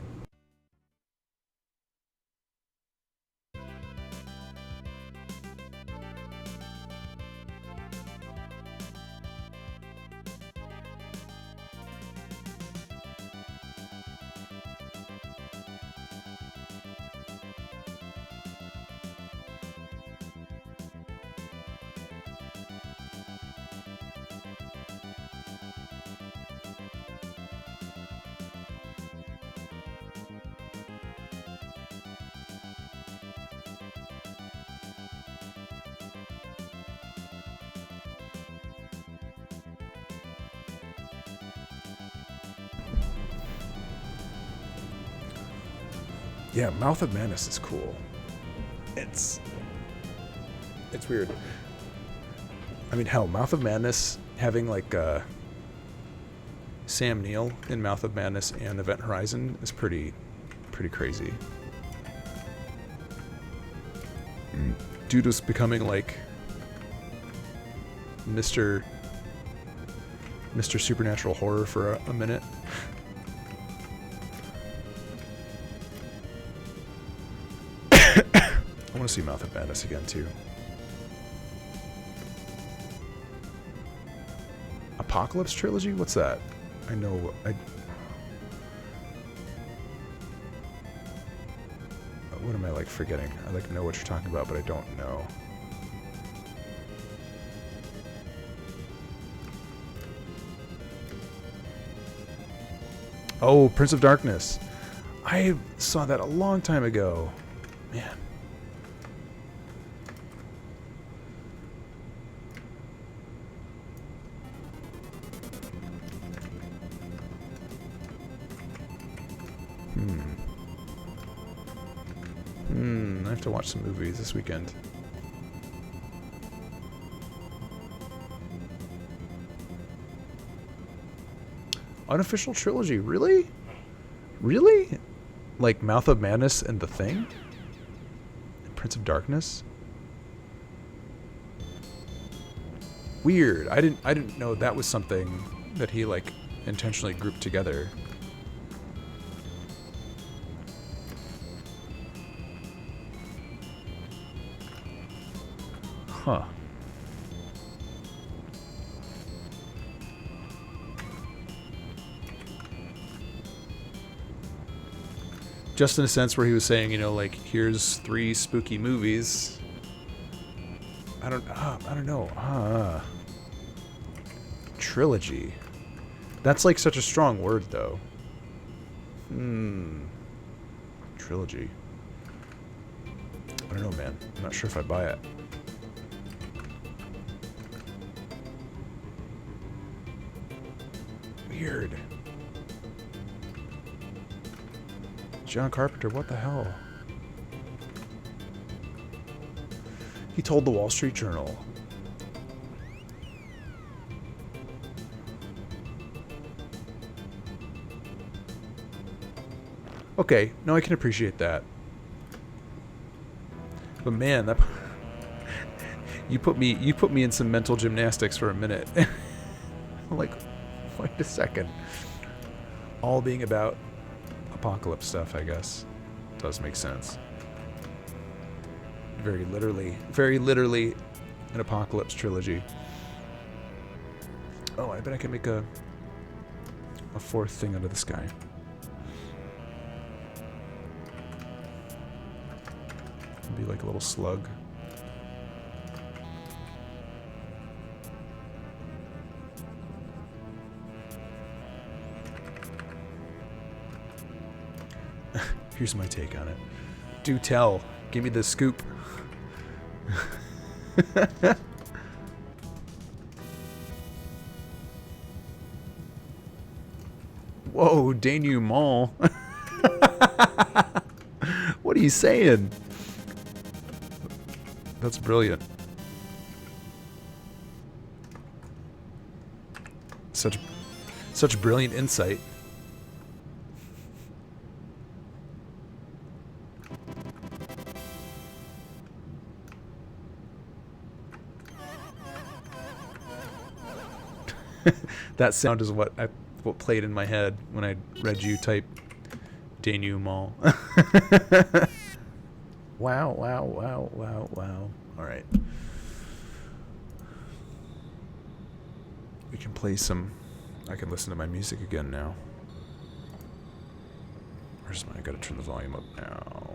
Yeah, Mouth of Madness is cool. It's weird. I mean, hell, Mouth of Madness having like Sam Neill in Mouth of Madness and Event Horizon is pretty crazy. Dude was becoming like Mr. Supernatural Horror for a minute. I want to see Mouth of Madness again too. Apocalypse Trilogy? What's that? What am I like forgetting? I like know what you're talking about, but I don't know. Oh, Prince of Darkness. I saw that a long time ago. Man. I have to watch some movies this weekend. Unofficial trilogy, really? Really? Like Mouth of Madness and The Thing? And Prince of Darkness? Weird. I didn't know that was something that he like intentionally grouped together. Huh. Just in a sense where he was saying, you know, like, here's 3 spooky movies. I don't know. Trilogy. That's like such a strong word, though. Trilogy. I don't know, man. I'm not sure if I buy it. Weird. John Carpenter, what the hell? He told the Wall Street Journal. Okay, no, I can appreciate that. But man, that you put me in some mental gymnastics for a minute. I'm like, wait a second. All being about apocalypse stuff, I guess. Does make sense. Very literally an apocalypse trilogy. Oh, I bet I can make a 4th thing under the sky. Be like a little slug. Here's my take on it. Do tell. Give me the scoop. Whoa, denouement. What are you saying? That's brilliant. Such brilliant insight. That sound is what played in my head when I read you type denouement. Wow. All right. We can play some... I can listen to my music again now. Where's my... I gotta turn the volume up now.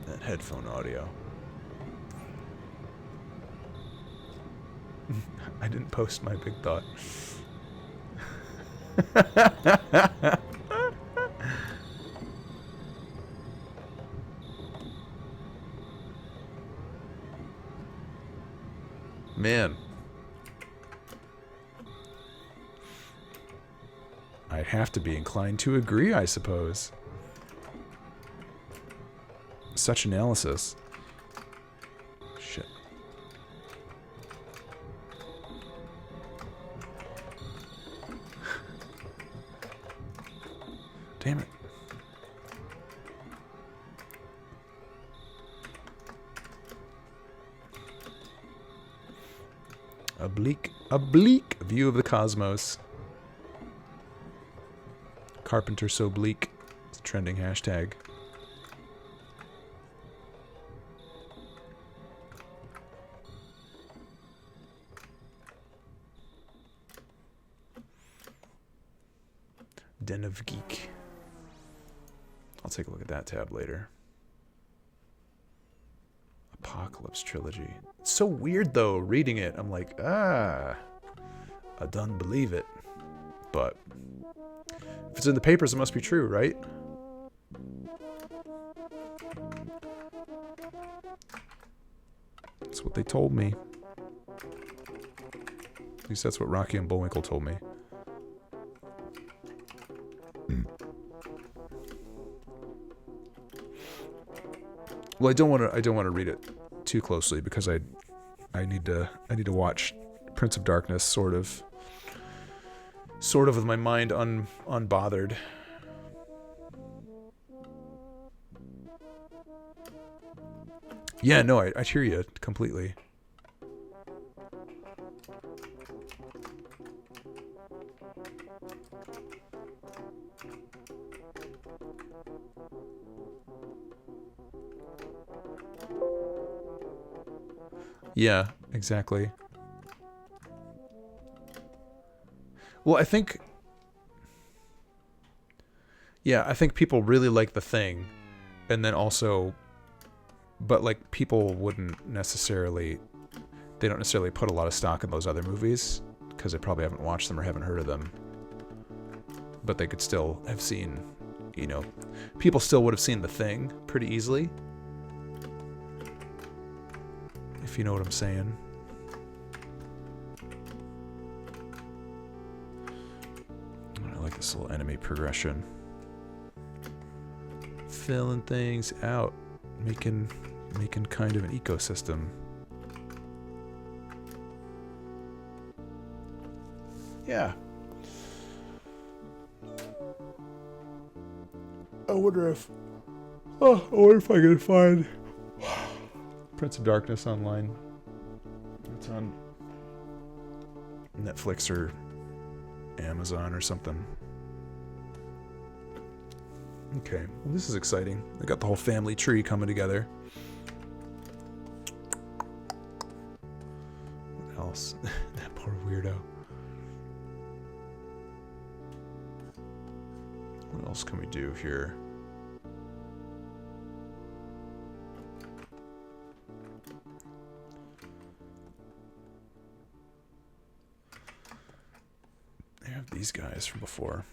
That headphone audio. I didn't post my big thought. Man. I'd have to be inclined to agree, I suppose. Such analysis. Shit. Damn it. A bleak view of the cosmos. Carpenter so bleak. It's a trending hashtag. Den of Geek. I'll take a look at that tab later. Apocalypse Trilogy. It's so weird though, reading it. I'm like, I don't believe it. But if it's in the papers, it must be true, right? That's what they told me. At least that's what Rocky and Bullwinkle told me. Well, I don't want to read it too closely because I need to watch Prince of Darkness sort of with my mind unbothered. Yeah, no, I hear you completely. Yeah, exactly. Well, I think... Yeah, I think people really like The Thing. And then also... But, like, people wouldn't necessarily... They don't necessarily put a lot of stock in those other movies. Because they probably haven't watched them or haven't heard of them. But they could still have seen... You know... People still would have seen The Thing pretty easily. If you know what I'm saying. I like this little enemy progression. Filling things out. Making kind of an ecosystem. Yeah. I wonder if I can find Prince of Darkness online. It's on Netflix or Amazon or something. Okay, well, this is exciting. I got the whole family tree coming together. What else? That poor weirdo. What else can we do here? I have these guys from before.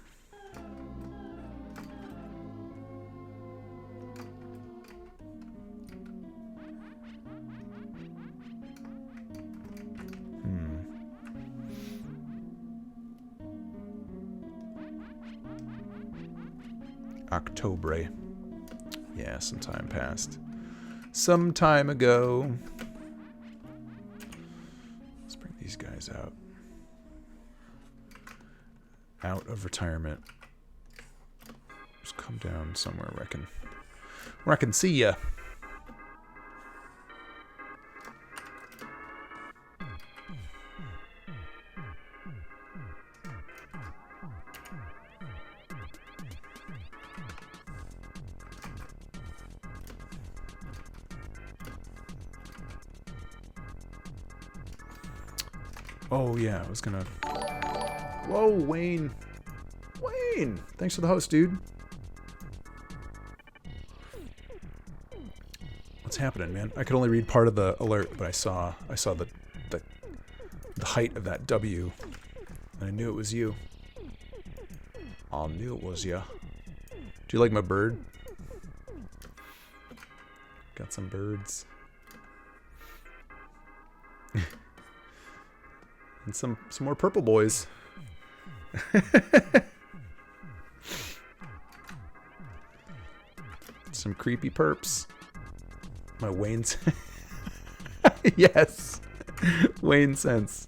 October. Yeah, some time passed. Some time ago. Let's bring these guys out. Out of retirement. Just come down somewhere where I can see ya. Oh, yeah, I was gonna... Whoa, Wayne! Wayne! Thanks for the host, dude. What's happening, man? I could only read part of the alert, but I saw the height of that W. And I knew it was you. I knew it was you. Do you like my bird? Got some birds. And some more purple boys. Some creepy perps. My Wayne's. Yes. Wayne sense.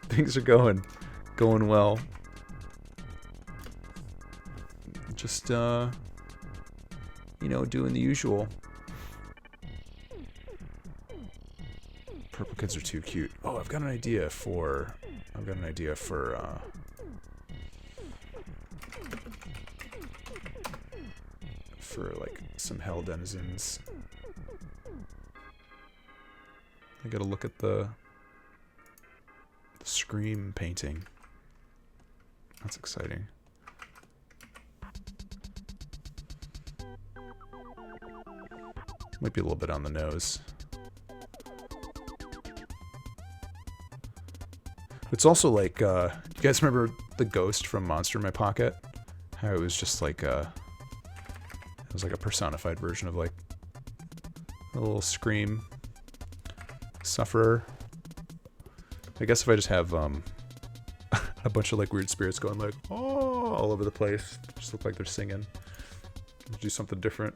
Things are going well. Just you know, doing the usual. Purple kids are too cute. Oh, I've got an idea for like some hell denizens. I gotta look at the Scream painting. That's exciting. Might be a little bit on the nose. It's also like, you guys remember the ghost from Monster in My Pocket? How it was just like it was like a personified version of like a little Scream sufferer. I guess if I just have a bunch of like weird spirits going like, oh, all over the place, just look like they're singing. Do something different.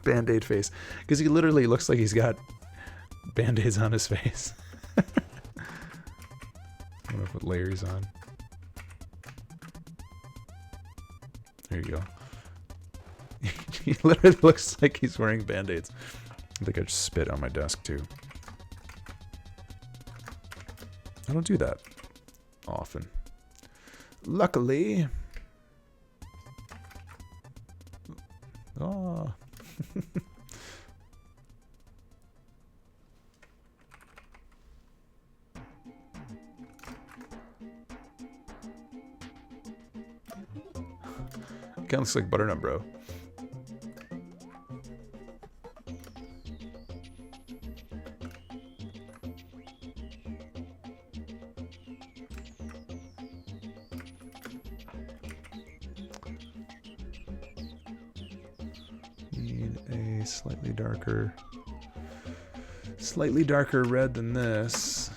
Band-Aid face. Because he literally looks like he's got Band-Aids on his face. I don't know what layer he's on. There you go. He literally looks like he's wearing Band-Aids. I think I just spit on my desk too. I don't do that often. Luckily. Oh. Kind of looks like butternut, bro. Need a slightly darker red than this.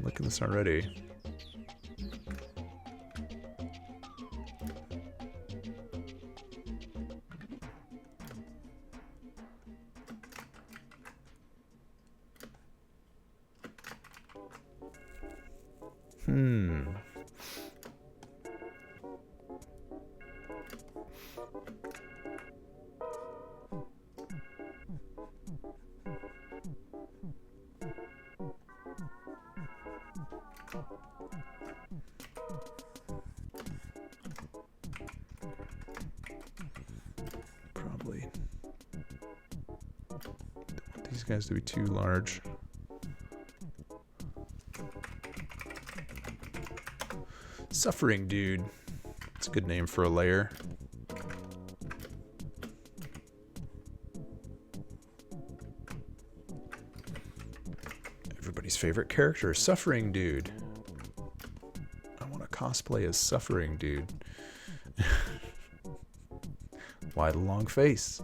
Look at this already. Probably don't want these guys to be too large. Suffering Dude. It's a good name for a layer. Everybody's favorite character, Suffering Dude. I want to cosplay as Suffering Dude. Why the long face?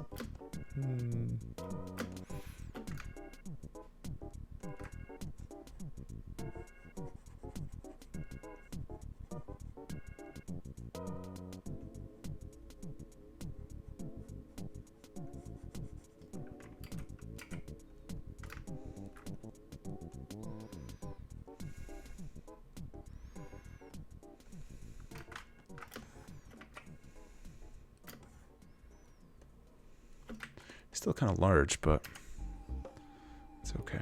Still kind of large, but it's okay.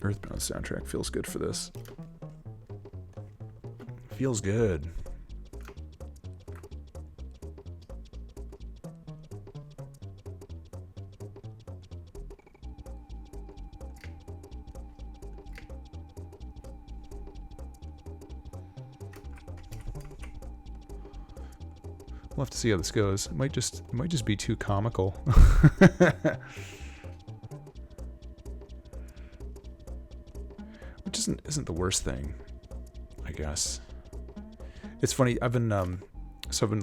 Earthbound soundtrack feels good for this. Feels good. We'll have to see how this goes. It might just be too comical. Which isn't the worst thing, I guess. It's funny, I've been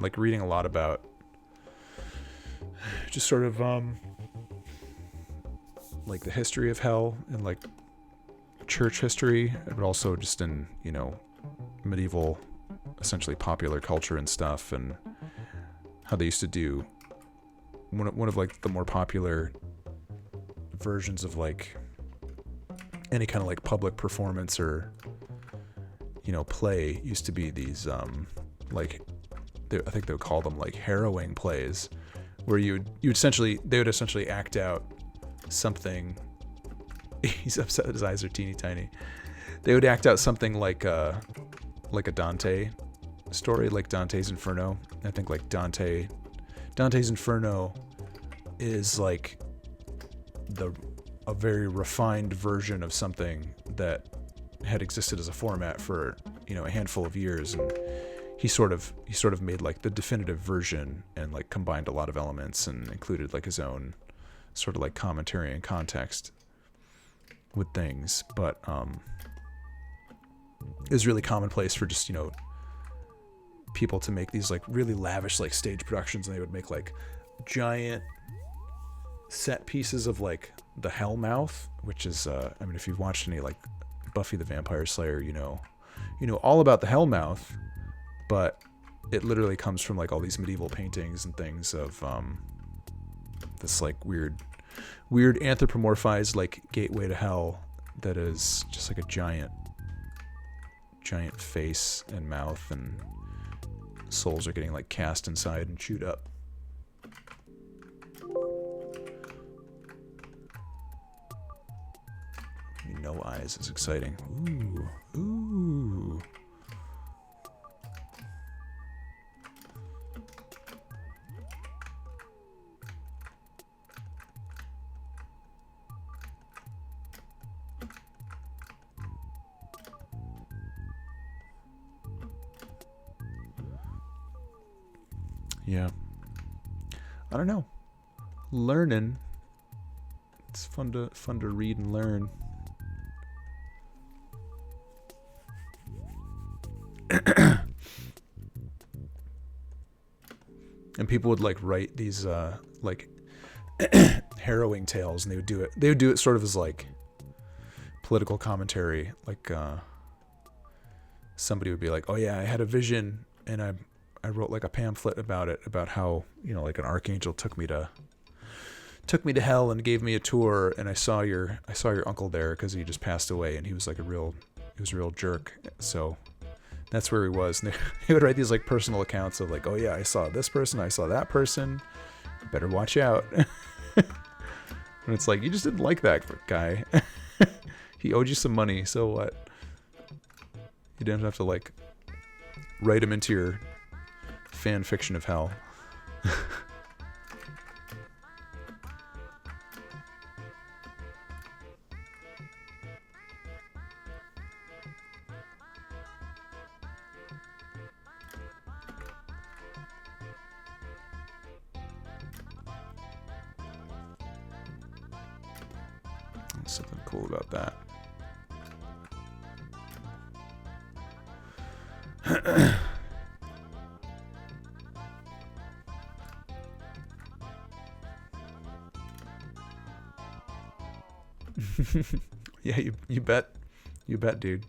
like reading a lot about just sort of like the history of hell and like church history, but also just in, you know, medieval, essentially popular culture and stuff, and how they used to do one of like the more popular versions of like any kind of like public performance or, you know, play used to be these like I think they would call them like harrowing plays, where they would essentially act out something. He's upset that his eyes are teeny tiny. They would act out something like a Dante story, like Dante's Inferno. I think like Dante's Inferno is like a very refined version of something that had existed as a format for, you know, a handful of years, and he sort of made like the definitive version and like combined a lot of elements and included like his own sort of like commentary and context with things. But it was really commonplace for just, you know, people to make these like really lavish like stage productions, and they would make like giant set pieces of like the Hellmouth, which is I mean, if you've watched any like Buffy the Vampire Slayer, you know all about the Hellmouth, but it literally comes from like all these medieval paintings and things of this like weird anthropomorphized like gateway to hell that is just like a giant face and mouth, and souls are getting like cast inside and chewed up. No eyes is exciting. Ooh. Yeah. I don't know. Learning. It's fun to read and learn. And people would like write these like harrowing tales, and they would do it sort of as like political commentary. Like somebody would be like, oh yeah, I had a vision, and I wrote like a pamphlet about it, about how, you know, like an archangel took me to hell and gave me a tour, and I saw your uncle there because he just passed away, and he was a real jerk. So that's where he was. And they would write these like personal accounts of like, oh yeah, I saw this person, I saw that person, better watch out. And it's like, you just didn't like that guy. He owed you some money, so what? You didn't have to like write him into your fan fiction of hell. There's something cool about that. Yeah, you bet, dude.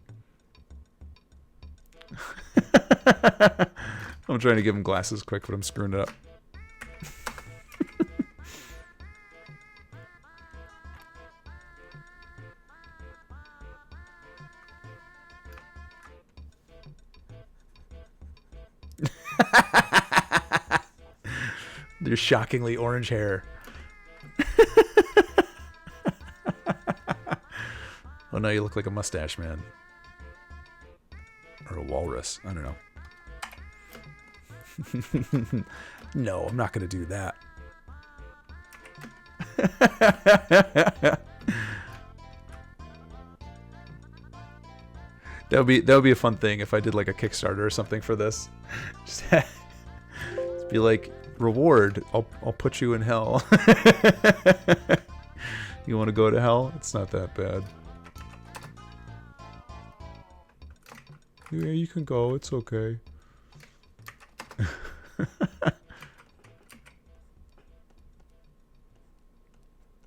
I'm trying to give him glasses quick, but I'm screwing it up. Their shockingly orange hair. Oh no, you look like a mustache man. Or a walrus. I don't know. No, I'm not going to do that. That would be a fun thing if I did like a Kickstarter or something for this. Just be like, reward, I'll put you in hell. You want to go to hell? It's not that bad. Yeah, you can go. It's okay.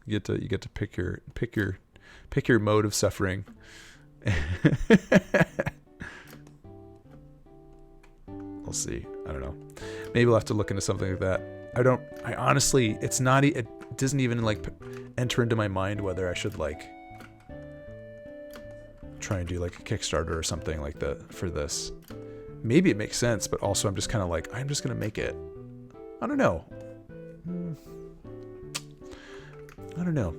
You get to pick your mode of suffering. We'll see. I don't know. Maybe we'll have to look into something like that. I honestly, it's not. It doesn't even like enter into my mind whether I should like try and do like a Kickstarter or something like that for this. Maybe it makes sense, but also I'm just kind of like, I'm just gonna make it. I don't know. I don't know.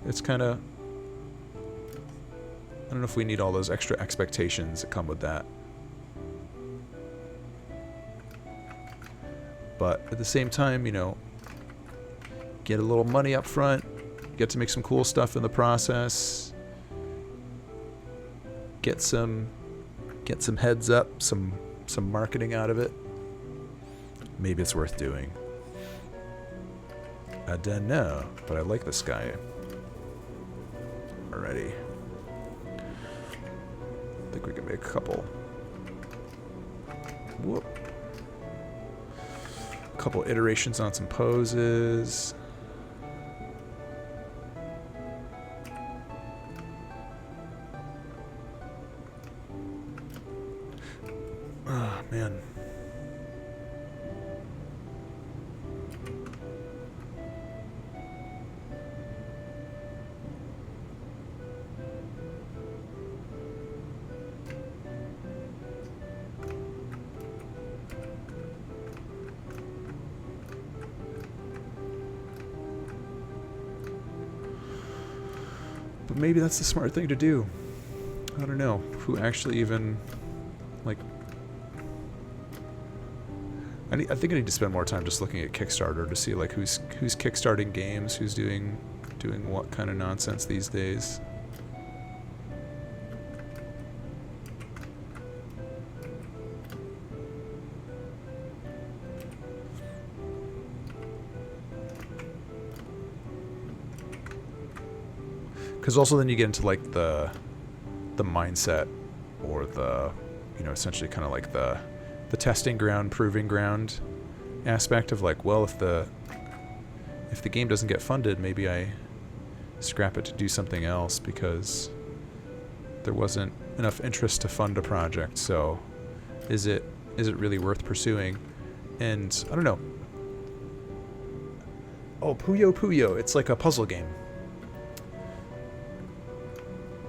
It's kind of, I don't know if we need all those extra expectations that come with that. But at the same time, you know, get a little money up front, get to make some cool stuff in the process, get some heads up, some marketing out of it. Maybe it's worth doing. I don't know, but I like this guy already. I think we can make a couple iterations on some poses. Oh, man. But maybe that's the smart thing to do. I don't know. Who actually even, like... I think I need to spend more time just looking at Kickstarter to see, like, who's kickstarting games, who's doing what kind of nonsense these days. Because also then you get into, like, the mindset, or the, you know, essentially kind of like the testing ground, proving ground aspect of, like, well, if the game doesn't get funded, maybe I scrap it to do something else because there wasn't enough interest to fund a project. So is it really worth pursuing? And I don't know. Oh, Puyo Puyo, it's like a puzzle game.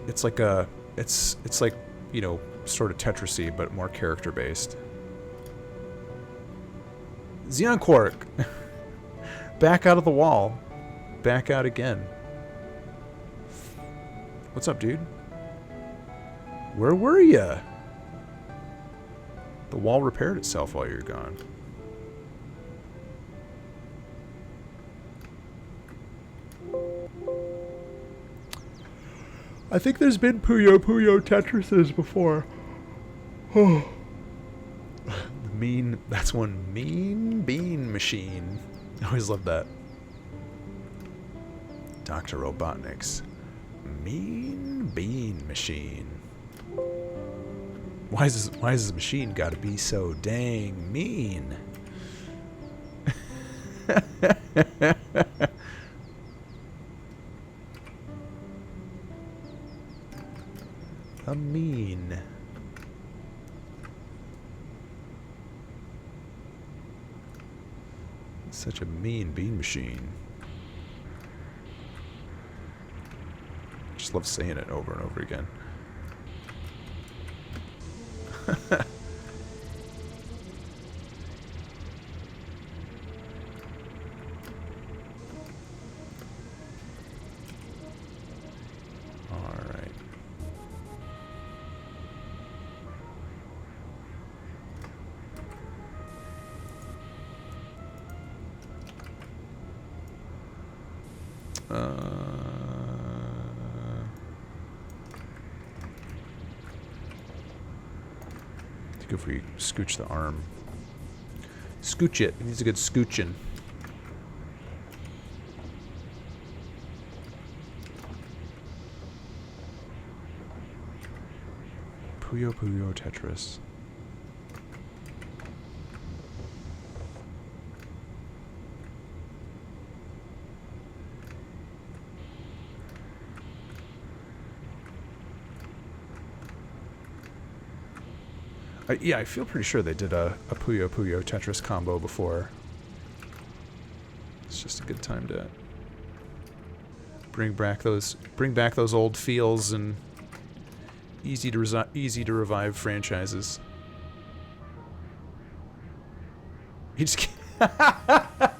It's like it's like, you know, sort of Tetris-y, but more character based. Xeon Quark! Back out of the wall. Back out again. What's up, dude? Where were ya? The wall repaired itself while you're gone. I think there's been Puyo Puyo Tetrises before. Oh. That's one mean bean machine. I always love that. Dr. Robotnik's mean bean machine. Why is this machine gotta be so dang mean? A mean. Such a mean bean machine. Just love saying it over and over again. I think if we scooch the arm. Scooch it. It needs a good scooching. Puyo Puyo Tetris. Yeah, I feel pretty sure they did a Puyo Puyo Tetris combo before. It's just a good time to bring back those old feels and easy to revive franchises. You just can't.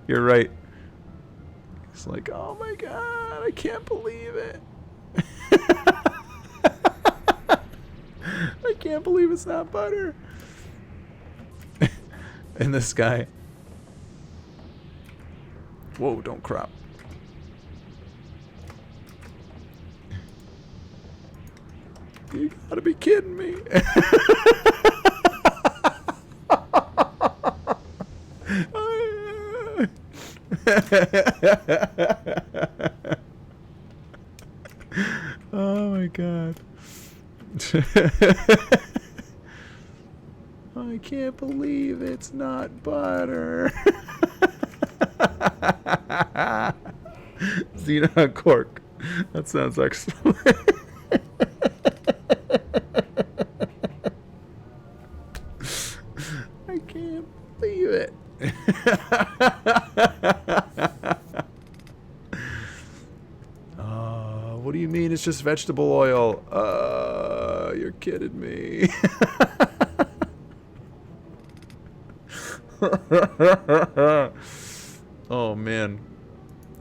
You're right. It's like, oh my god, I can't believe it. I can't believe it's not butter. And this guy. Whoa, don't crop. You gotta be kidding me. Oh my god. I can't believe it's not butter. Xenon cork. That sounds excellent. I can't believe it. What do you mean it's just vegetable oil? You're kidding me. Oh man.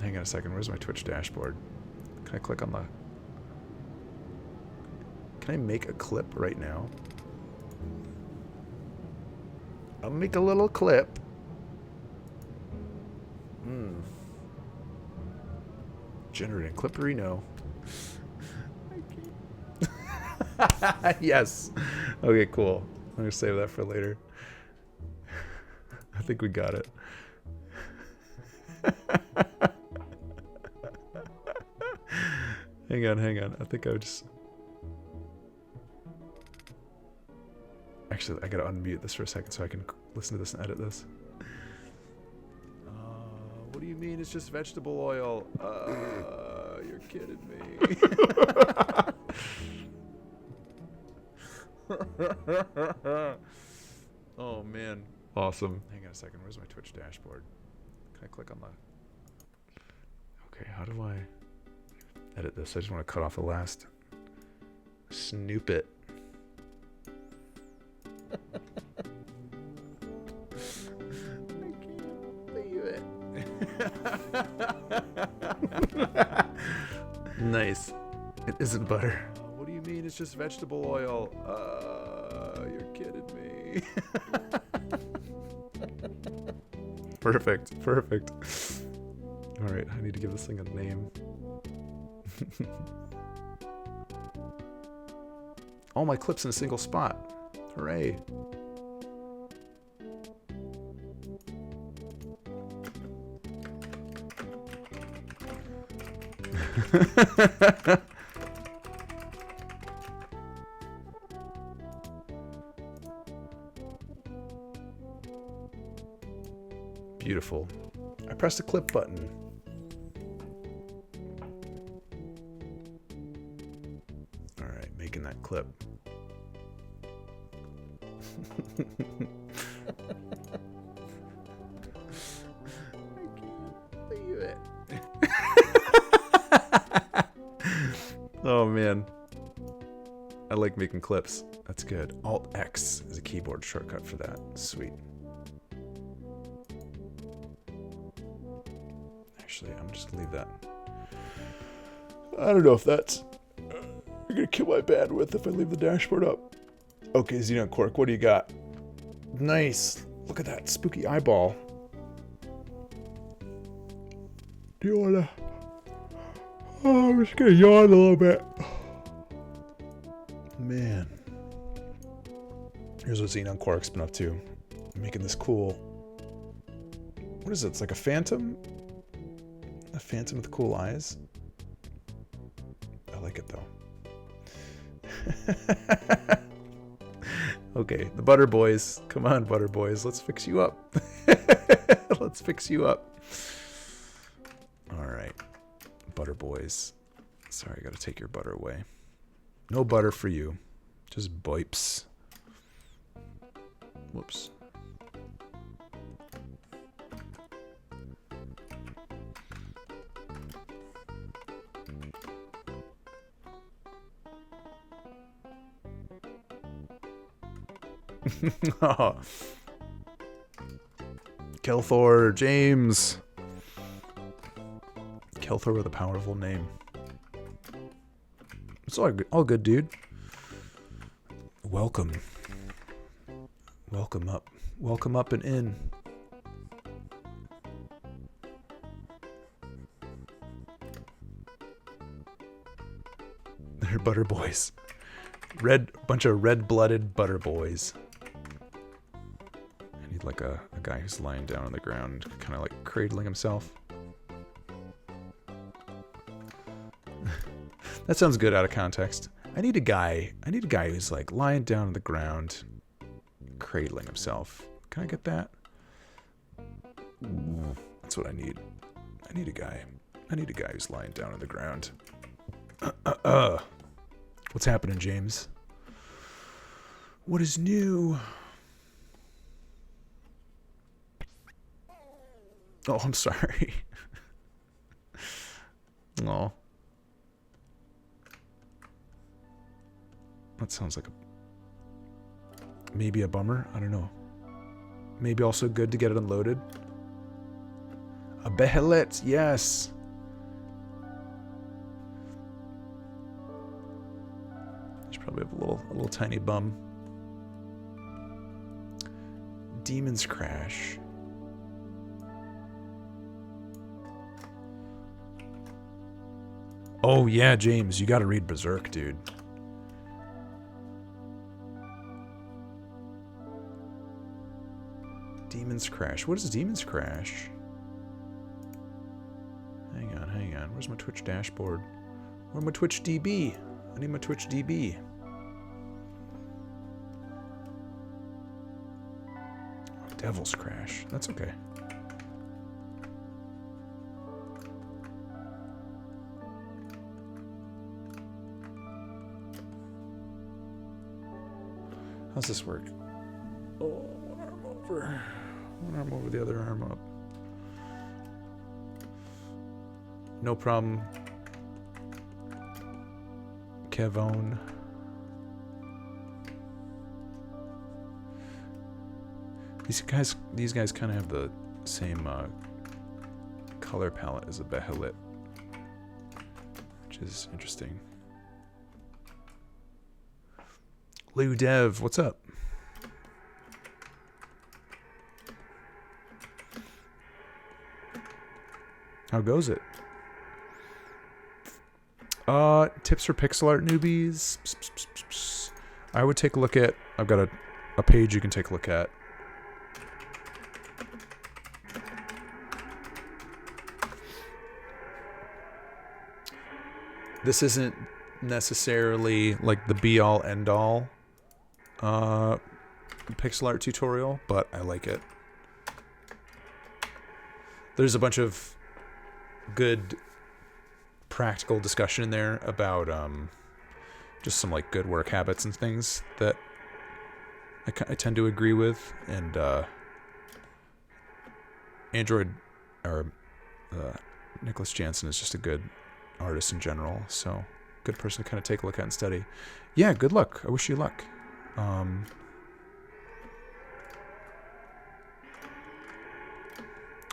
Hang on a second. Where's my Twitch dashboard? Can I click on the... Can I make a clip right now? I'll make a little clip. Generating clippery, no. Yes. Okay, cool. I'm gonna save that for later. I think we got it. Hang on. I think I would just... Actually, I gotta unmute this for a second so I can listen to this and edit this. What do you mean it's just vegetable oil? You're kidding me. Oh man. Awesome. Hang on a second. Where's my Twitch dashboard? Can I click on the... Okay, how do I edit this? I just want to cut off the last snoopit. I can't believe it. Nice. It isn't butter. What do you mean it's just vegetable oil? You're kidding me. Perfect. Alright, I need to give this thing a name. All my clips in a single spot. Hooray. Beautiful. I pressed the clip button. All right, making that clip. I can't believe it. Oh man. I like making clips. That's good. Alt X is a keyboard shortcut for that. Sweet. Actually, I'm just gonna leave that. I don't know if that's... You're gonna kill my bandwidth if I leave the dashboard up. Okay, Xenon Cork, what do you got? Nice. Look at that spooky eyeball. Do you wanna... Oh, I'm just gonna yawn a little bit. Man. Here's what Xenon Quark's been up to. Making this cool... What is it? It's like a phantom? A phantom with cool eyes? I like it though. Okay, the Butter Boys. Come on, Butter Boys. Let's fix you up. Let's fix you up. Alright. Butter Boys. Sorry, I gotta take your butter away. No butter for you. Just bipes. Whoops. Oh. Kelthor James. Kelthor with a powerful name. It's all good, dude. Welcome. Welcome up. Welcome up and in. They're Butter Boys. Bunch of red-blooded Butter Boys. I need like a guy who's lying down on the ground, kind of like cradling himself. That sounds good out of context. I need a guy who's like lying down on the ground, cradling himself. Can I get that? That's what I need. I need a guy. I need a guy who's lying down on the ground. What's happening, James? What is new? Oh, I'm sorry. Oh. That sounds like maybe a bummer. I don't know. Maybe also good to get it unloaded. A behelit, yes. Should probably have a little tiny bum. Demon's Crash. Oh yeah, James, you gotta read Berserk, dude. Demon's Crash. What is Demon's Crash? Hang on. Where's my Twitch dashboard? Where's my Twitch DB? I need my Twitch DB. Oh, Devil's Crash. That's okay. How's this work? Oh, one arm over. One arm over, the other arm up. No problem. Kevon. These guys kind of have the same color palette as a Behelit, which is interesting. Lou Dev, what's up? How goes it? Tips for pixel art newbies. I would take a look at. I've got a page you can take a look at. This isn't necessarily like the be all end all pixel art tutorial, but I like it. There's a bunch of good practical discussion in there about just some like good work habits and things that I tend to agree with, and Nicholas Jansen is just a good artist in general, so good person to kind of take a look at and study. Yeah, good luck. I wish you luck.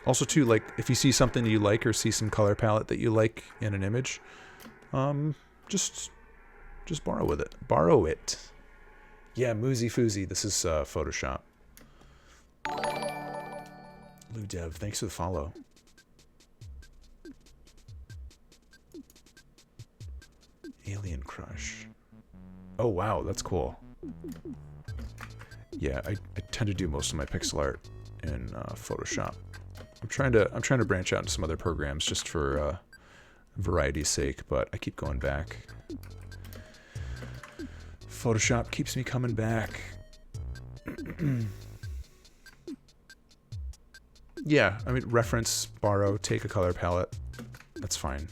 Also too, like if you see something you like or see some color palette that you like in an image, just borrow it. Yeah, Moozy Foozy, this is Photoshop. Lou Dev, thanks for the follow. Alien Crush. Oh wow, that's cool. Yeah, I tend to do most of my pixel art in Photoshop. I'm trying to branch out into some other programs just for variety's sake, but I keep going back. Photoshop keeps me coming back. Yeah, I mean, reference, borrow, take a color palette. That's fine.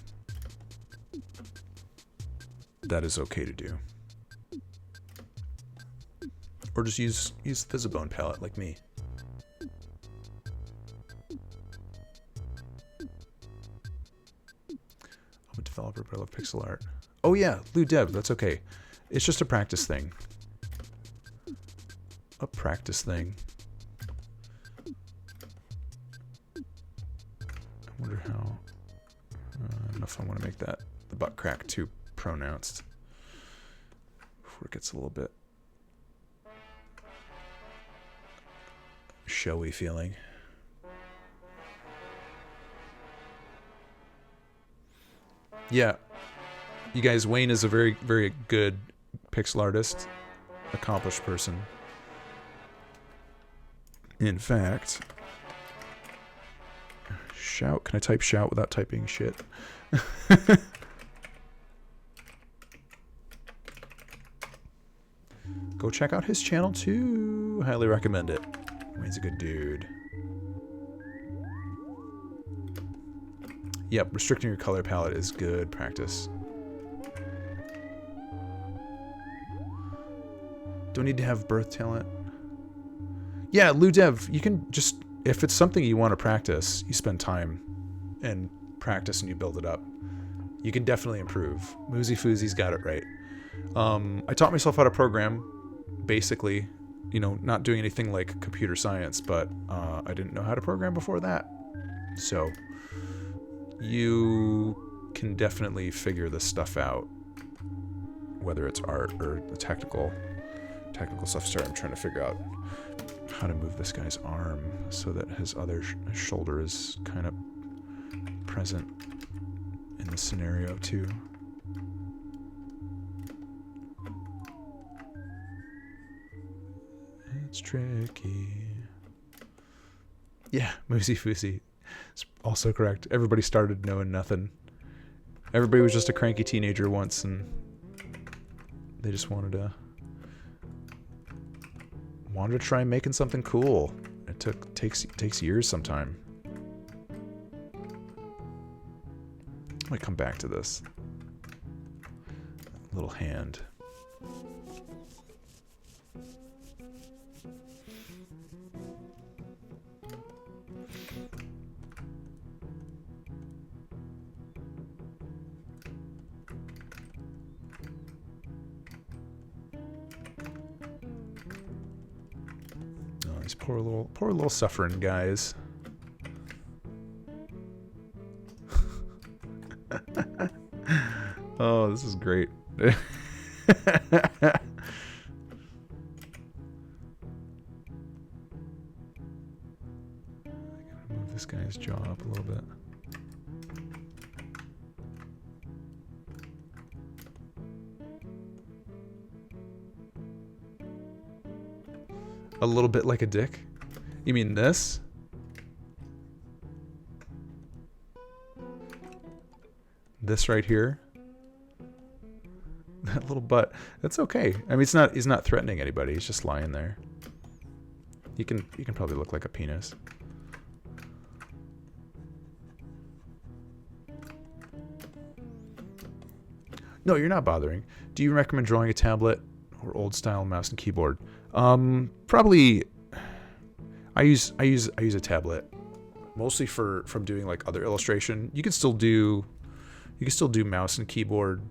That is okay to do. Or just use the Visibone palette like me. I'm a developer, but I love pixel art. Oh yeah, Lou Dev, that's okay. It's just a practice thing. A practice thing. I wonder how... I don't know if I want to make the butt crack too pronounced before it gets a little bit showy feeling. Yeah, you guys, Wayne is a very, very good pixel artist, accomplished person. In fact, shout. Can I type shout without typing shit? Go check out his channel too. Ooh, highly recommend it. Wayne's a good dude. Yep, restricting your color palette is good practice. Don't need to have birth talent. Yeah, Ludev, you can just, if it's something you want to practice, you spend time and practice and you build it up. You can definitely improve. Moosey Foosey's got it right. I taught myself how to program, basically, you know, not doing anything like computer science, but I didn't know how to program before that. So you can definitely figure this stuff out, whether it's art or the technical stuff. Sorry, I'm trying to figure out how to move this guy's arm so that his other his shoulder is kind of present in the scenario too. It's tricky. Yeah, Moosey Foosey. It's also correct. Everybody started knowing nothing. Everybody was just a cranky teenager once, and they just wanted to try making something cool. It takes years sometime. I might come back to this. Little hand. Oh, these poor little suffering guys. Oh, this is great. I gotta move this guy's jaw up a little bit. A little bit like a dick? You mean this? This right here? That little butt. That's okay. I mean, he's not threatening anybody. He's just lying there. You can probably look like a penis. No, you're not bothering. Do you recommend drawing a tablet or old style mouse and keyboard? Probably I use a tablet mostly from doing like other illustration. You can still do mouse and keyboard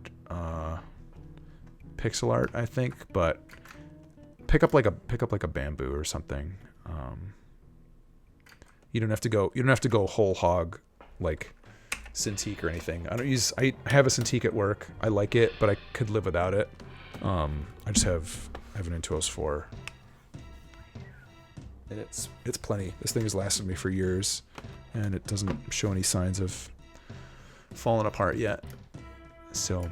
pixel art, I think, but pick up like a bamboo or something. You don't have to go whole hog like Cintiq or anything. I have a Cintiq at work. I like it, but I could live without it. I just have an Intuos 4. And it's plenty. This thing has lasted me for years, and it doesn't show any signs of falling apart yet. So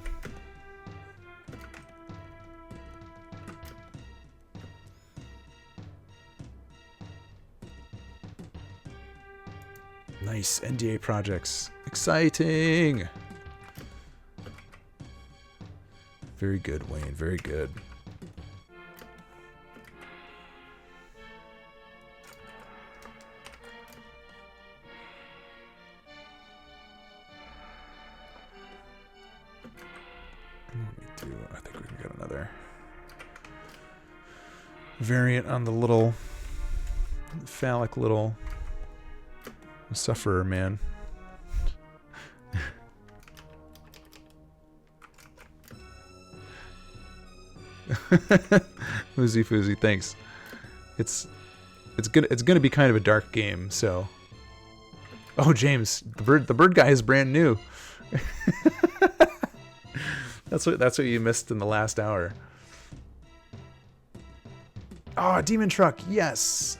nice NDA projects. Exciting. Very good, Wayne. Very good. I think we can get another variant on the little phallic little sufferer man. Moosey Foosey, thanks. It's gonna be kind of a dark game, so. Oh, James, the bird guy is brand new. That's what you missed in the last hour. Oh, Demon Truck, yes.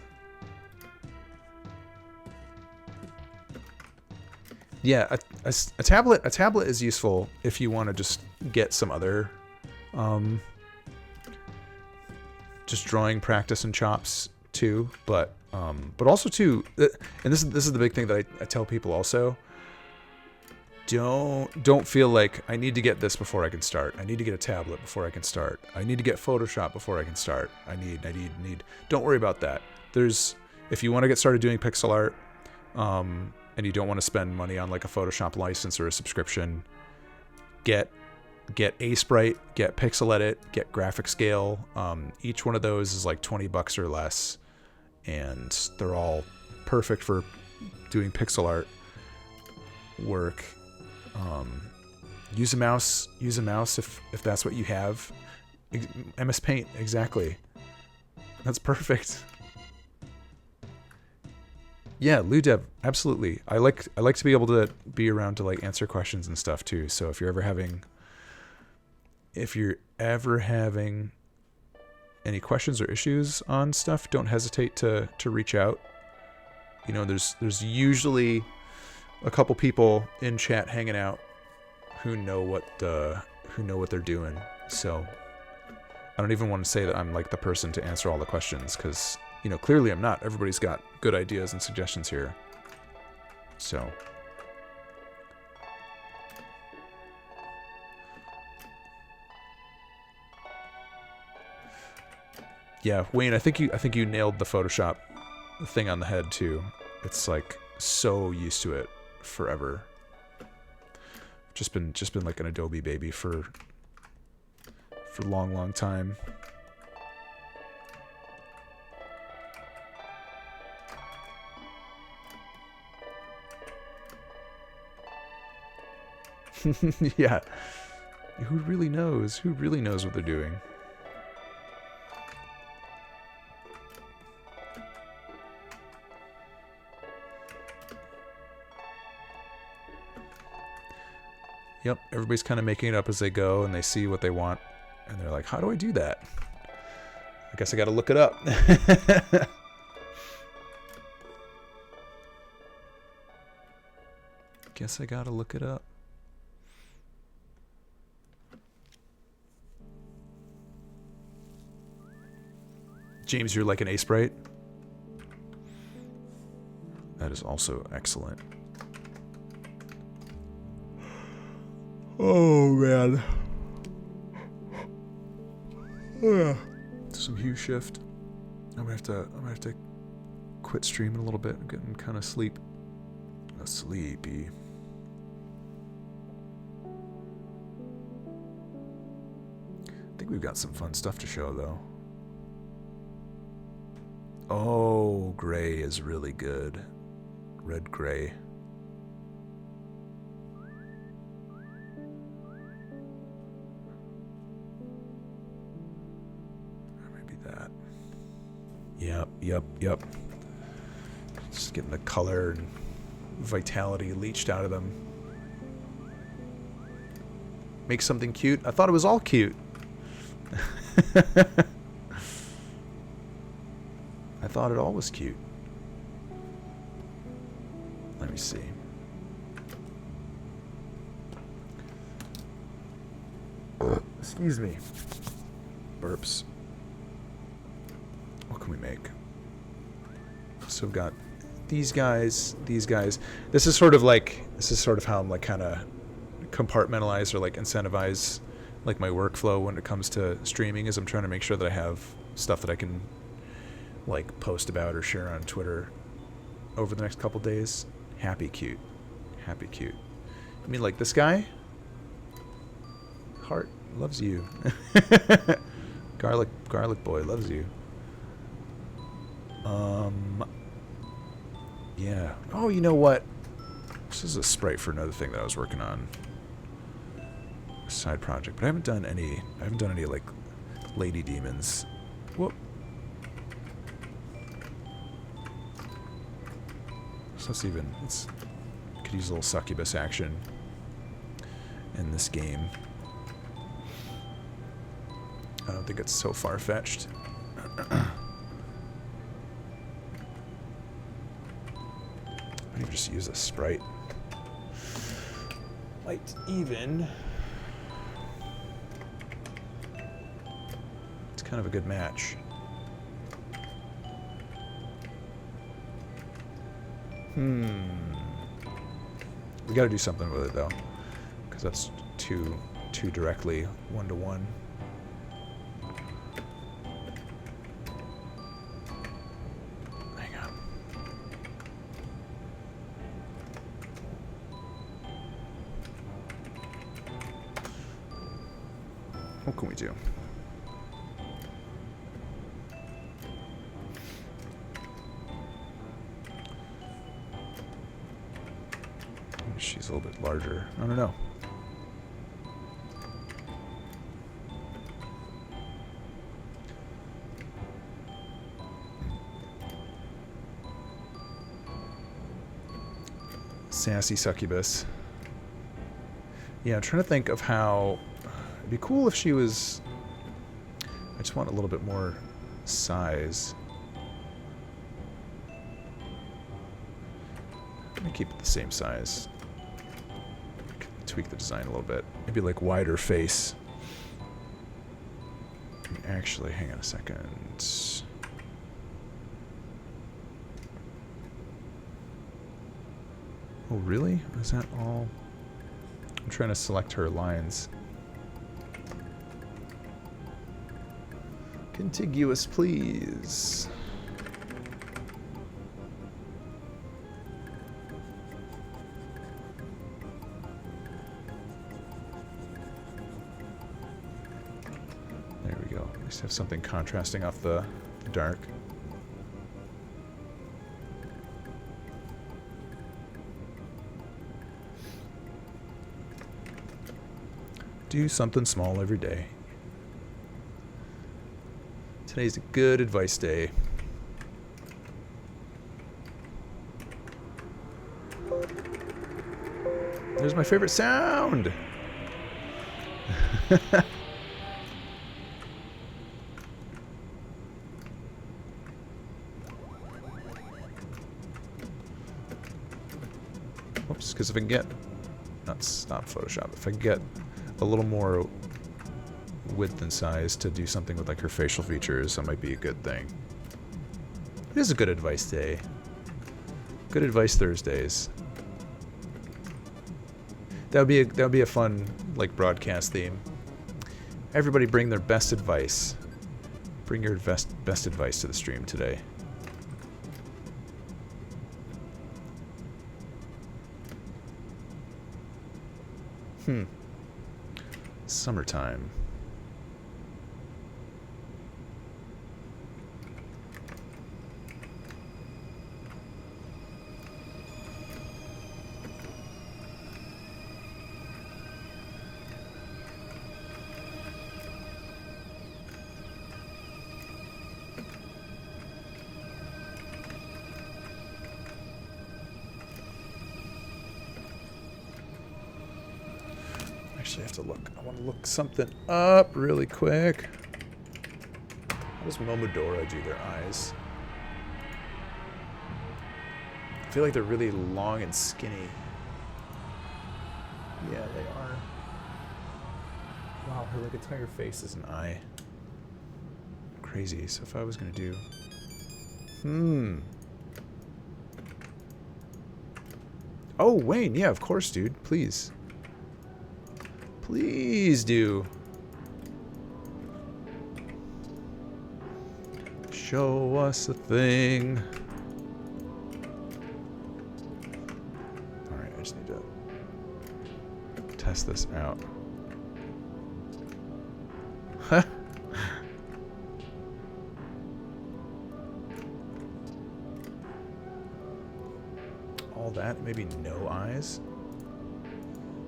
Yeah, a tablet is useful if you want to just get some other just drawing practice and chops too, but also too, and this is the big thing that I tell people also. don't feel like I need to get this before I can start. I need to get a tablet before I can start. I need to get Photoshop before I can start. I need. Don't worry about that. If you want to get started doing pixel art, and you don't want to spend money on like a Photoshop license or a subscription, get Sprite, get Pixel Edit, get Graphic Scale. Each one of those is like $20 or less, and they're all perfect for doing pixel art work. Use a mouse if that's what you have. MS Paint, exactly. That's perfect. Yeah, LuDev, absolutely. I like to be able to be around to like answer questions and stuff too. So if you're ever having any questions or issues on stuff, don't hesitate to reach out. You know, there's usually a couple people in chat hanging out who know what they're doing. So I don't even want to say that I'm like the person to answer all the questions, because you know, clearly I'm not. Everybody's got good ideas and suggestions here. So yeah, Wayne, I think you nailed the Photoshop thing on the head too. It's like so used to it forever. Just been like an Adobe baby for a long time. Yeah. Who really knows? Who really knows what they're doing? Yep, everybody's kind of making it up as they go, and they see what they want, and they're like, how do I do that? I guess I gotta look it up. Guess I gotta look it up. James, you're like an ace sprite? That is also excellent. Oh man. Some hue shift. I'm gonna have to quit streaming a little bit. I'm getting kind of sleepy. I think we've got some fun stuff to show though. Oh, gray is really good. Red gray. Yep. Just getting the color and vitality leached out of them. Make something cute. I thought it was all cute. I thought it all was cute. Let me see. Excuse me. Burps. What can we make? So we've got these guys. This is sort of how I'm like kind of compartmentalize or like incentivize like my workflow when it comes to streaming, is I'm trying to make sure that I have stuff that I can like post about or share on Twitter over the next couple days. Happy cute. I mean, like this guy, Heart loves you. Garlic boy loves you. Yeah. Oh, you know what? This is a sprite for another thing that I was working on. A side project, but I haven't done any like lady demons. Whoop. So could use a little succubus action in this game. I don't think it's so far-fetched. I can just use a sprite. Might even. It's kind of a good match. We got to do something with it though, because that's too directly one-to-one. Hang on. What can we do? She's a little bit larger. I don't know. Sassy succubus. Yeah, I'm trying to think of how it'd be cool if she was. I just want a little bit more size. Let me keep it the same size. Tweak the design a little bit. Maybe like wider face. Actually, hang on a second. Oh, really? Is that all? I'm trying to select her lines. Contiguous, please. There we go. At least have something contrasting off the dark. Do something small every day. Today's a good advice day. There's my favorite sound. Oops, because if I can get, not Photoshop, if I can get a little more width and size to do something with like her facial features, that might be a good thing. It is a good advice day. Good advice Thursdays. That would be a fun like broadcast theme. Everybody bring their best advice. Bring your best advice to the stream today. Summertime. Actually, I have to look. I want to look something up really quick. How does Momodora do their eyes? I feel like they're really long and skinny. Yeah, they are. Wow, her like entire face is an eye. Crazy. So if I was gonna do, Oh, Wayne. Yeah, of course, dude. Please. Please do. Show us a thing. Alright, I just need to test this out. All that, maybe no eyes?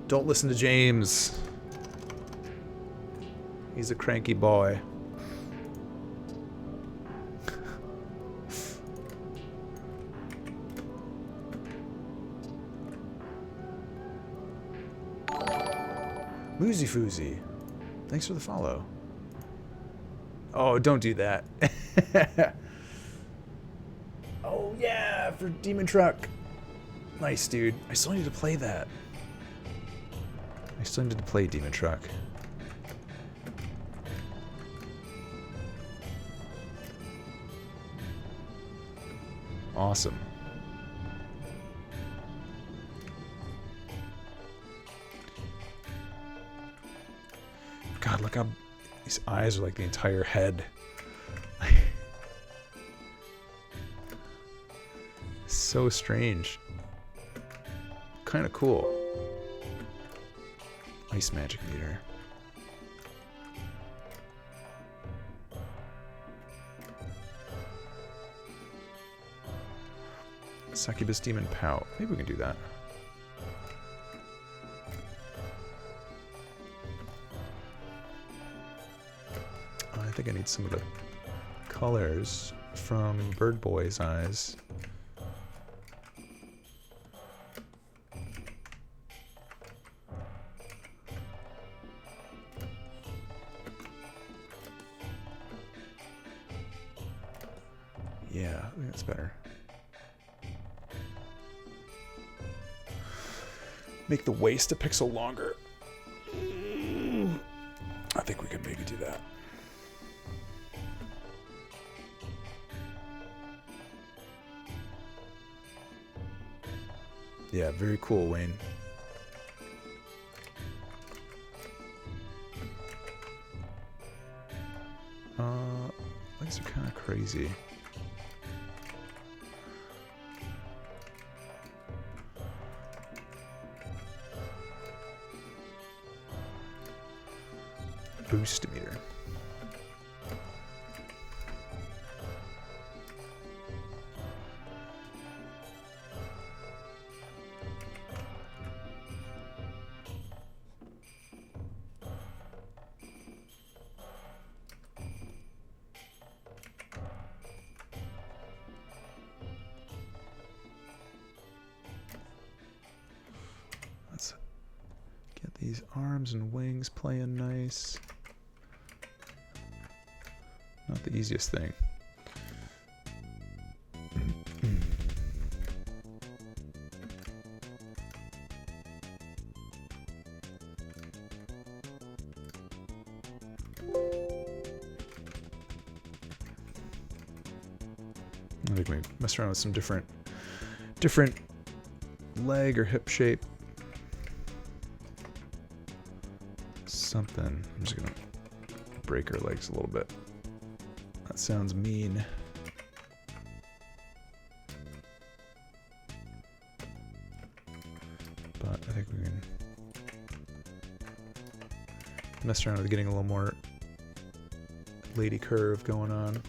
Don't listen to James. He's a cranky boy. Woozy Foozy. Thanks for the follow. Oh, don't do that. Oh, yeah, for Demon Truck. Nice, dude. I still need to play that. I still need to play Demon Truck. Awesome. Look how these eyes are like the entire head. So strange. Kind of cool. Ice magic meter. Succubus demon pout. Maybe we can do that. I think I need some of the colors from Bird Boy's eyes. Yeah, I think that's better. Make the waist a pixel longer. I think we could maybe do that. Yeah, very cool, Wayne. Legs are kind of crazy. Boost meter. Let's get these arms and wings playing nice. Not the easiest thing. I think we mess around with some different leg or hip shape. Something. I'm just gonna break her legs a little bit. That sounds mean. But I think we can mess around with getting a little more lady curve going on.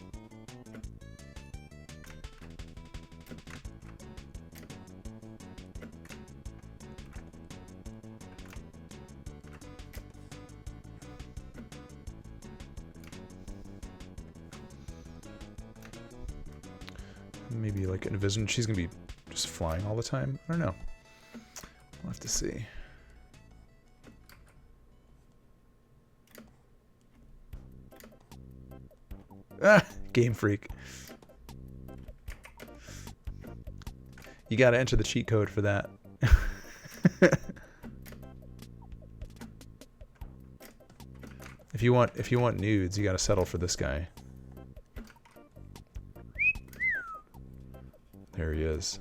Maybe like envision she's gonna be just flying all the time. I don't know. We'll have to see. Ah, Game Freak. You gotta enter the cheat code for that. If you want nudes, you gotta settle for this guy. There he is.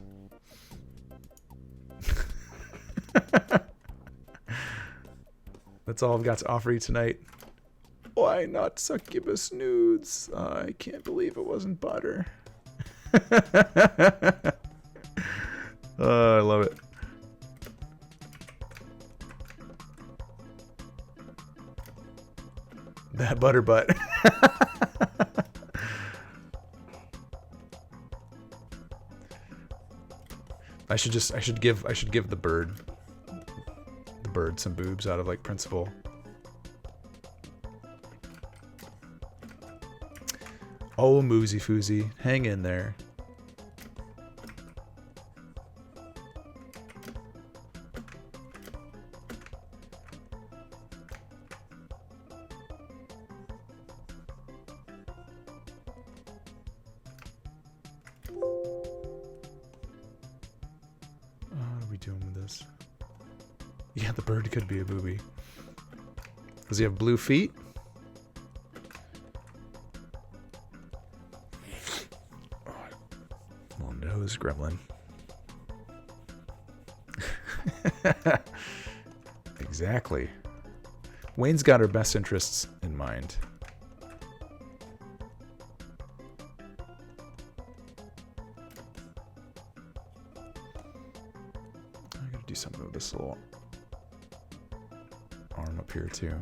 That's all I've got to offer you tonight. Why not succubus nudes? I can't believe it wasn't butter. Oh, I love it. That butter butt. I should give the bird some boobs out of like principle. Oh, Moosey Foozy, hang in there. What are we doing with this? Yeah, the bird could be a booby. Does he have blue feet? Well, nose gremlin. Exactly. Wayne's got her best interests in mind. I gotta do something with this little arm up here too.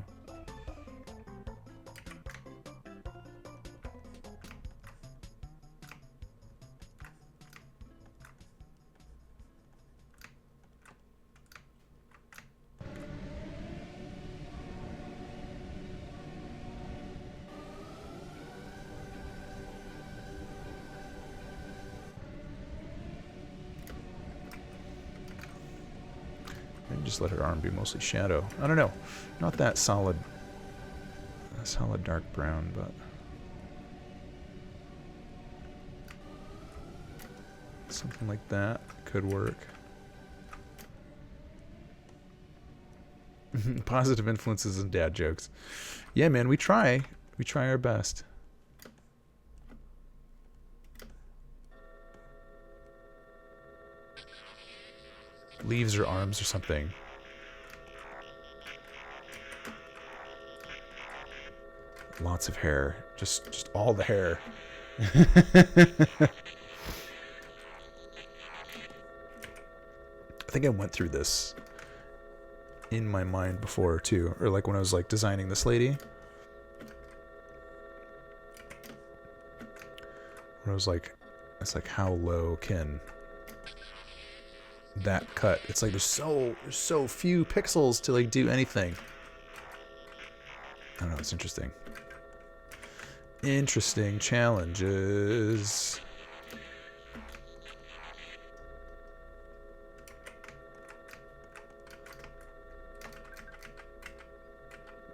Just let her arm be mostly shadow. I don't know. Not that solid dark brown, but something like that could work. Positive influences and dad jokes. Yeah, man, we try. We try our best. Leaves or arms or something. Lots of hair. Just all the hair. I think I went through this in my mind before too, or like when I was like designing this lady. Where I was like, it's like how low can that cut? It's like there's so few pixels to like do anything. I don't know, it's interesting. Interesting challenges.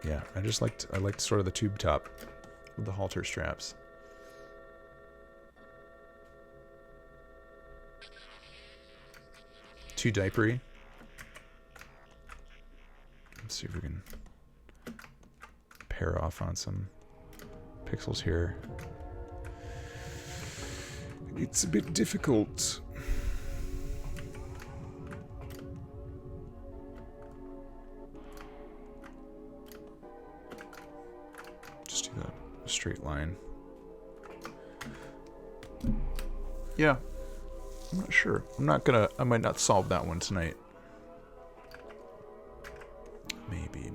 Yeah, I liked sort of the tube top with the halter straps. Too diapery. Let's see if we can pair off on some pixels here. It's a bit difficult. Just do a straight line. Yeah. I'm not sure. I might not solve that one tonight. Maybe.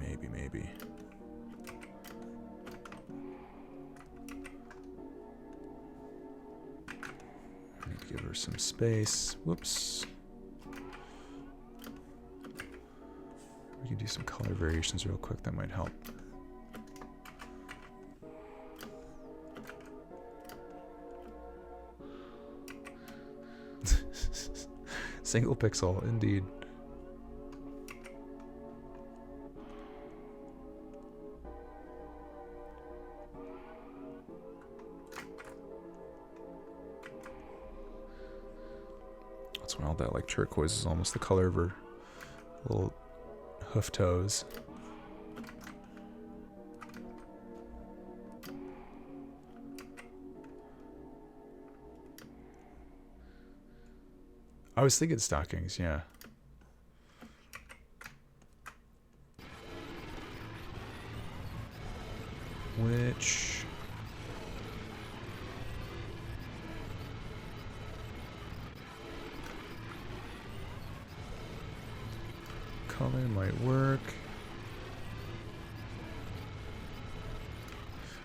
I need to give her some space. Whoops. We can do some color variations real quick. That might help. Single pixel, indeed. That's when all that like turquoise is almost the color of her little hoof toes. I was thinking stockings, yeah. Which color might work?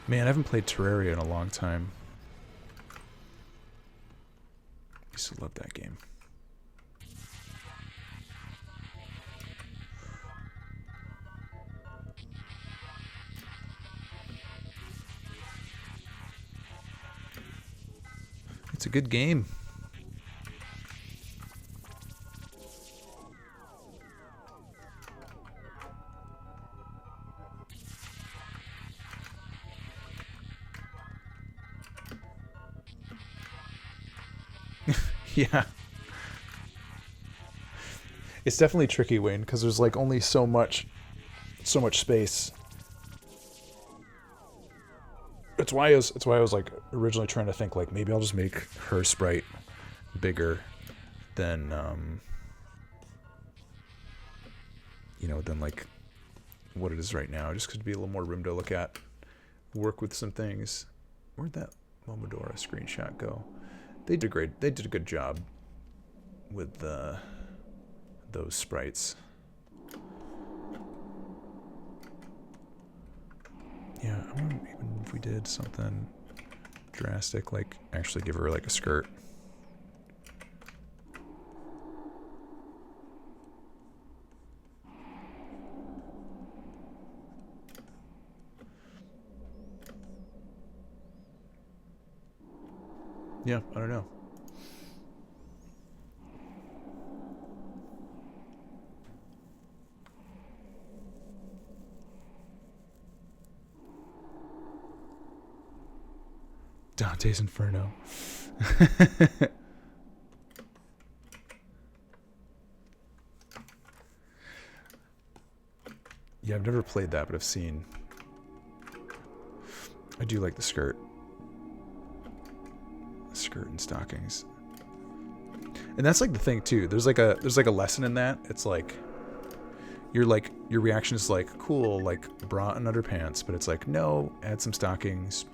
Man, I haven't played Terraria in a long time. Used to love that game. It's a good game. Yeah. It's definitely tricky, Wayne, because there's like only so much space. It's why I was like originally trying to think like maybe I'll just make her sprite bigger than than like what it is right now, just because it'd be a little more room to look at, work with some things. Where'd that Momodora screenshot go? They did a good job with those sprites. Yeah, I wonder even if we did something drastic, like actually give her like a skirt. Yeah, I don't know. Dante's Inferno. Yeah, I've never played that, but I've seen. I do like the skirt. Skirt and stockings. And that's like the thing too. There's like a lesson in that. It's like your reaction is like, cool, like bra and underpants, but it's like, no, add some stockings.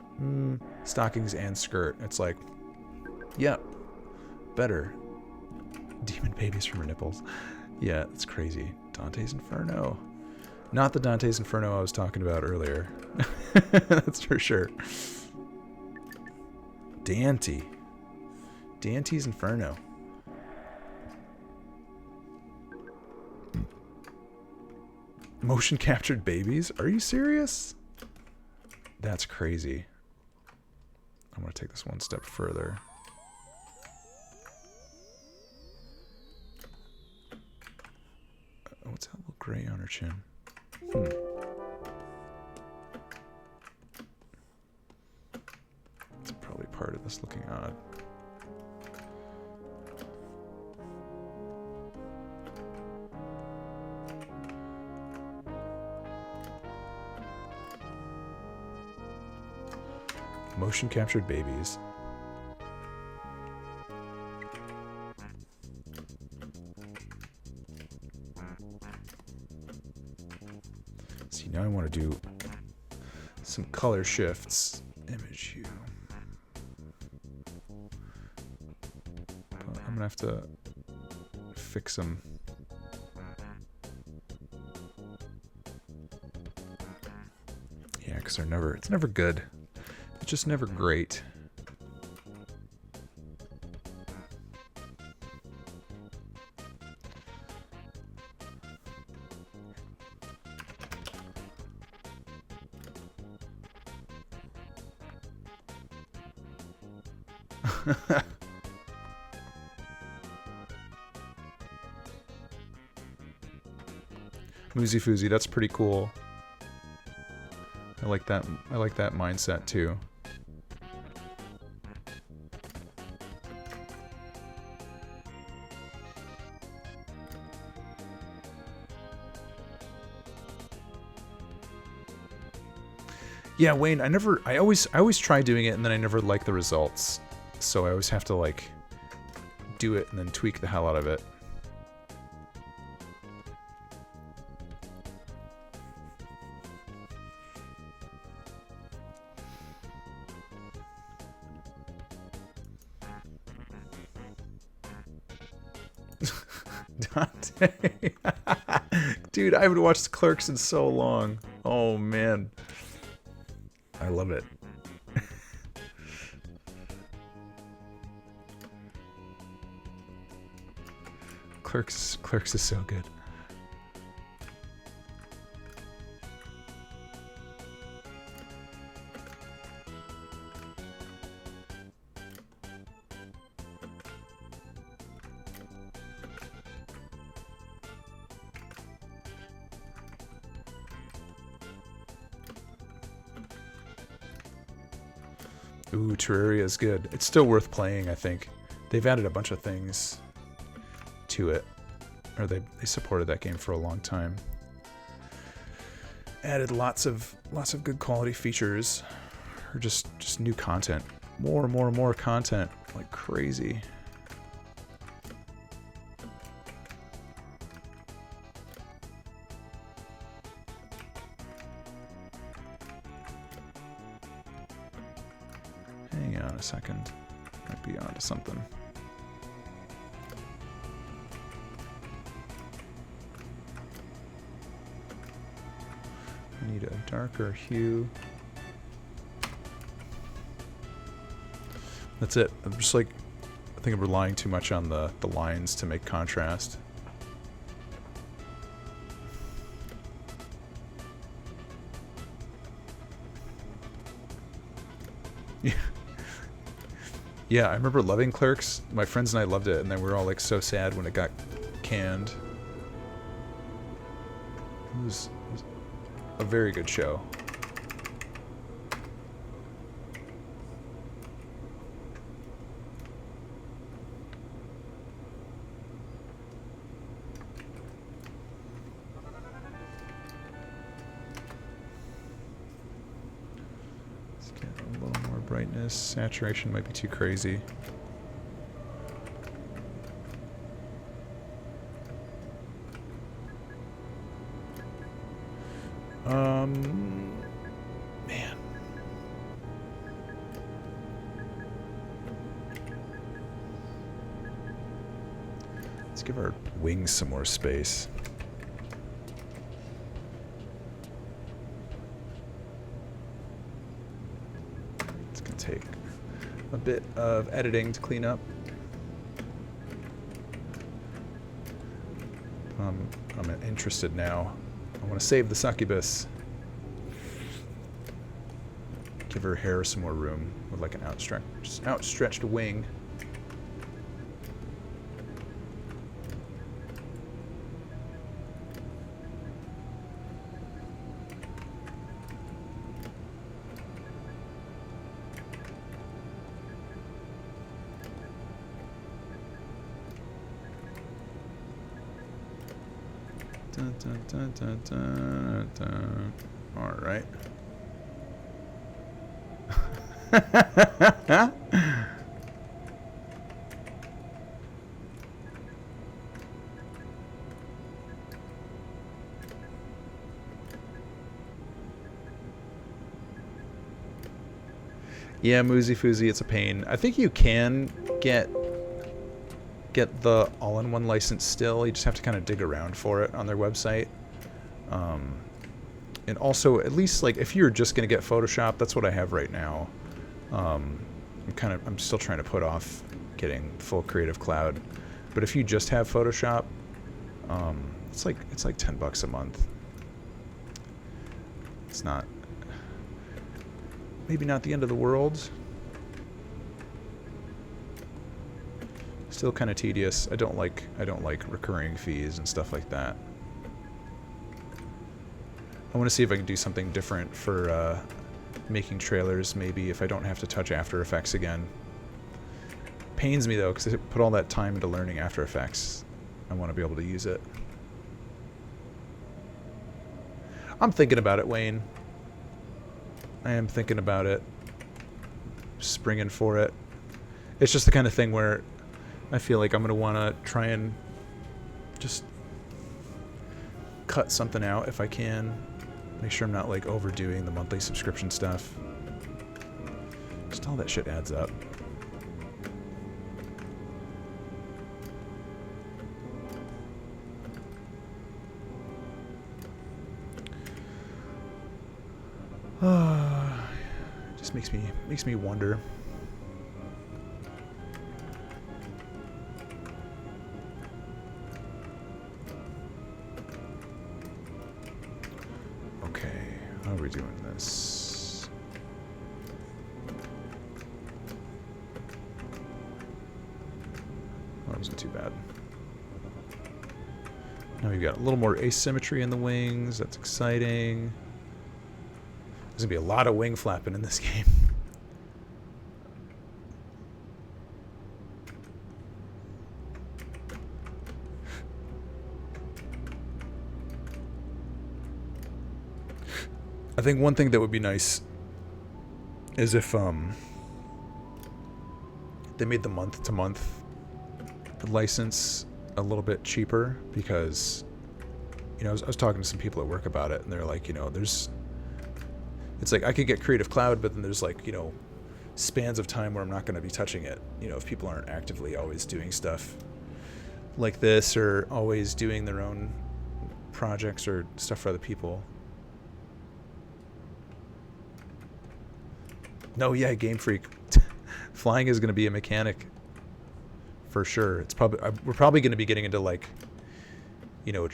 Stockings and skirt. It's like, yeah, better. Demon babies from her nipples. Yeah, it's crazy. Dante's Inferno. Not the Dante's Inferno I was talking about earlier. That's for sure. Dante's Inferno. Motion captured babies? Are you serious? That's crazy. I'm going to take this one step further. What's that little gray on her chin? It's probably part of this looking odd. Motion captured babies. See, now I want to do some color shifts. Image hue. But I'm gonna have to fix them. Yeah, because it's never good. It's just never great. Moozy Foozy, that's pretty cool. I like that mindset too. Yeah, Wayne, I always try doing it and then I never like the results. So I always have to like do it and then tweak the hell out of it. Dante. Dude, I haven't watched Clerks in so long. Oh man. I love it. Clerks is so good. Ooh, Terraria is good. It's still worth playing, I think. They've added a bunch of things to it. Or they supported that game for a long time. Added lots of good quality features. Or just new content. More content. Like crazy. a second. Might be onto something. I need a darker hue. That's it. I'm just like, I think I'm relying too much on the lines to make contrast. Yeah. Yeah, I remember loving Clerks. My friends and I loved it, and then we were all like so sad when it got canned. It was a very good show. Let's get a little more brightness. Saturation might be too crazy. Man. Let's give our wings some more space. It's gonna take a bit of editing to clean up. I'm interested now. I want to save the succubus. Give her hair some more room with like an outstretched wing. Dun, dun, dun, dun, dun, dun. All right. Yeah, Moozy Foozy, it's a pain. I think you can get the all-in-one license still. You just have to kind of dig around for it on their website. And also, at least like if you're just going to get Photoshop, that's what I have right now. I'm still trying to put off getting full Creative Cloud. But if you just have Photoshop, it's like $10 a month. It's not, maybe not the end of the world. Still kind of tedious. I don't like recurring fees and stuff like that. I want to see if I can do something different for making trailers, maybe if I don't have to touch After Effects again. Pains me though, because I put all that time into learning After Effects. I want to be able to use it. I'm thinking about it, Wayne. I am thinking about it. Springing for it. It's just the kind of thing where I feel like I'm going to want to try and just cut something out if I can. Make sure I'm not like overdoing the monthly subscription stuff. Just all that shit adds up. Just makes me wonder. Okay, how are we doing this? That wasn't too bad. Now we've got a little more asymmetry in the wings. That's exciting. There's gonna be a lot of wing flapping in this game. I think one thing that would be nice is if they made the month-to-month license a little bit cheaper, because I was talking to some people at work about it, and they're like, it's like I could get Creative Cloud, but then there's like, spans of time where I'm not going to be touching it. You know, if people aren't actively always doing stuff like this or always doing their own projects or stuff for other people. No, yeah, Game Freak. Flying is going to be a mechanic for sure. It's probably we're probably going to be getting into like, you know,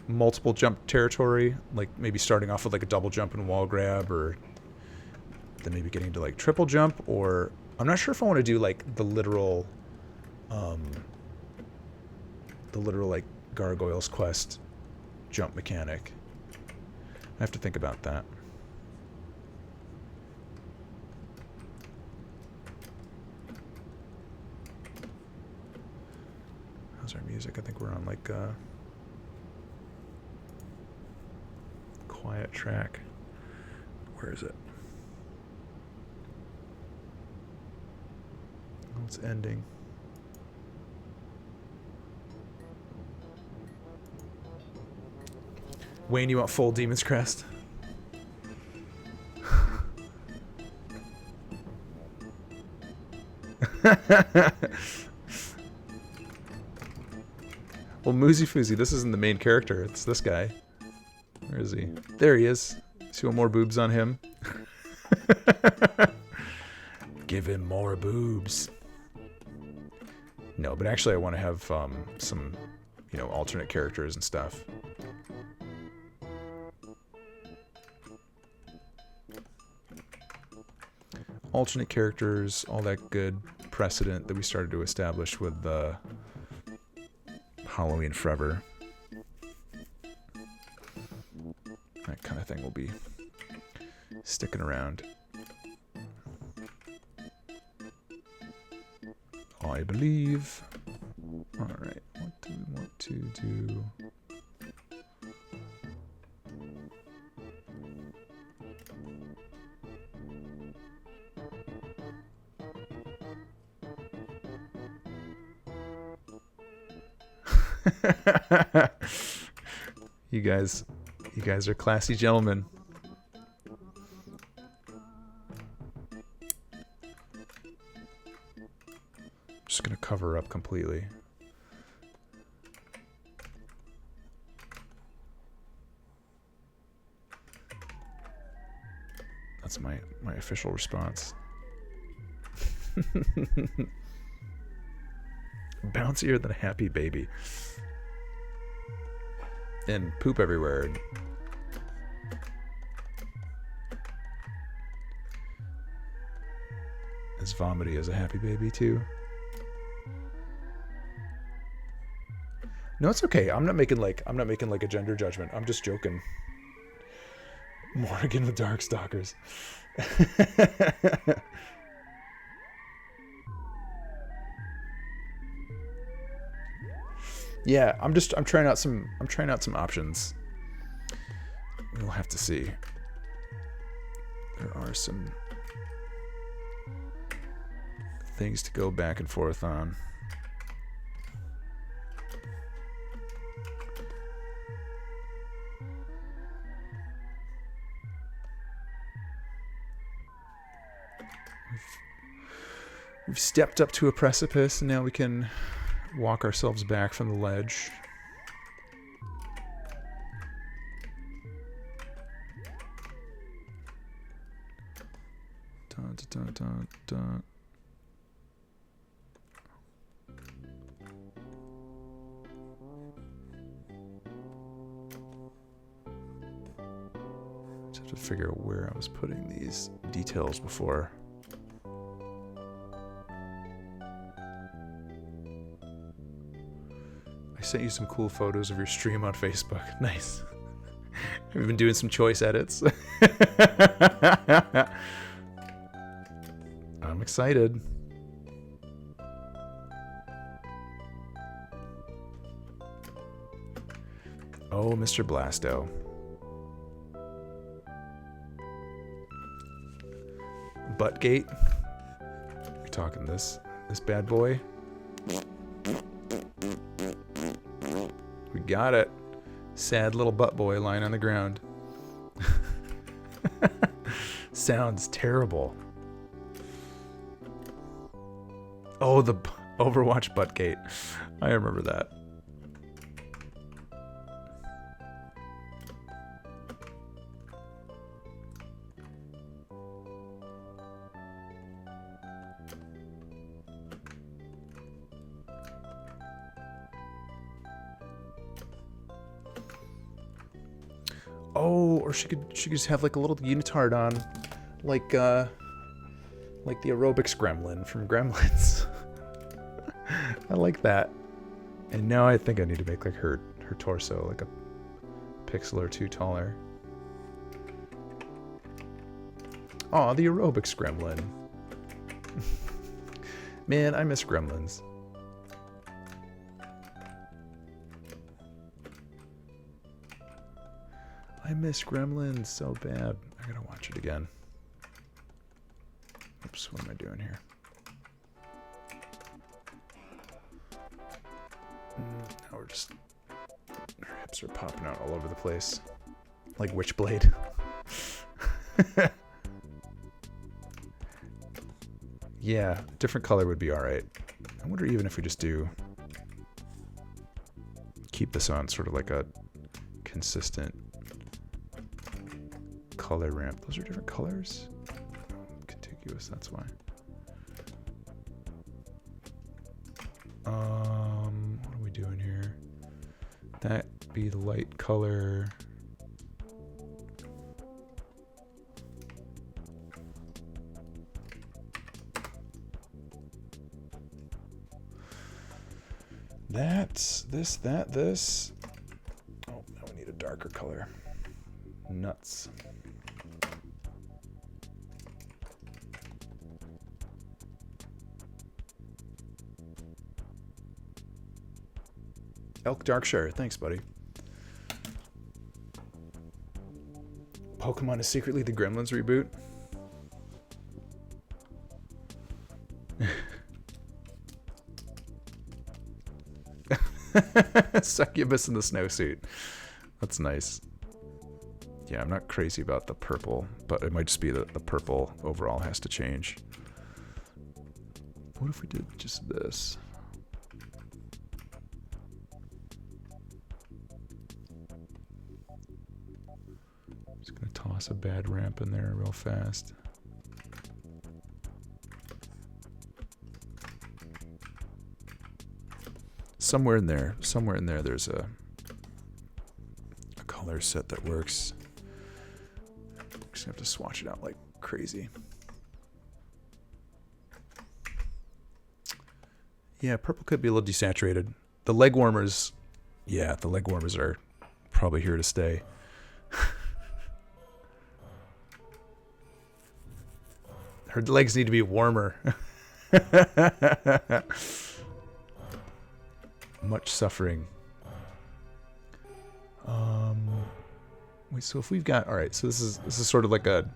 multiple jump territory, like maybe starting off with like a double jump and wall grab, or then maybe getting to like triple jump, or I'm not sure if I want to do like the literal like Gargoyles Quest jump mechanic. I have to think about that. How's our music? I think we're on like a quiet track. Where is it? Oh, it's ending. Wayne, you want full Demon's Crest? Well, Moozy Foozy, this isn't the main character. It's this guy. Where is he? There he is. See what more boobs on him? Give him more boobs. No, but actually I want to have some, you know, alternate characters and stuff. Alternate characters, all that good precedent that we started to establish with Halloween Forever. That kind of thing will be sticking around. I believe. Alright, what do we want to do? You guys are classy gentlemen. I'm just gonna cover up completely. That's my official response. Bouncier than a happy baby. And poop everywhere. As vomity as a happy baby too. No, it's okay. I'm not making like a gender judgment. I'm just joking. Morgan the Darkstalkers. Yeah, I'm trying out some options. We'll have to see. There are some things to go back and forth on. We've stepped up to a precipice, and now we can walk ourselves back from the ledge. Dun, dun, dun, dun. Just have to figure out where I was putting these details before. I sent you some cool photos of your stream on Facebook. Nice. We've been doing some choice edits. I'm excited. Oh, Mr. Blasto. Buttgate. You're talking this bad boy. We got it. Sad little butt boy lying on the ground. Oh, the Overwatch buttgate. I remember that. Oh, or she could just have like a little unitard on, like the aerobics gremlin from Gremlins. I like that. And now I think I need to make like her torso like a pixel or two taller. Aw, the aerobics gremlin. Man, I miss Gremlins. I miss Gremlins so bad. I gotta watch it again. Oops, what am I doing here? Now we're just... Our hips are popping out all over the place. Like Witchblade. Yeah, different color would be alright. I wonder even if we just do... Keep this on sort of like a consistent color ramp. Those are different colors? Contiguous, that's why. What are we doing here? That be the light color. That's this, that, this. Oh, now we need a darker color. Nuts. Elk Darkshire, thanks, buddy. Pokemon is secretly the Gremlins reboot. Succubus in the snowsuit. That's nice. Yeah, I'm not crazy about the purple, but it might just be that the purple overall has to change. What if we did just this? Just gonna toss a bad ramp in there real fast. Somewhere in there, there's a color set that works. Just have to swatch it out like crazy. Yeah, purple could be a little desaturated. The leg warmers, yeah, the leg warmers are probably here to stay. Her legs need to be warmer. Much suffering. Wait, so if we've got, all right, so this is sort of like a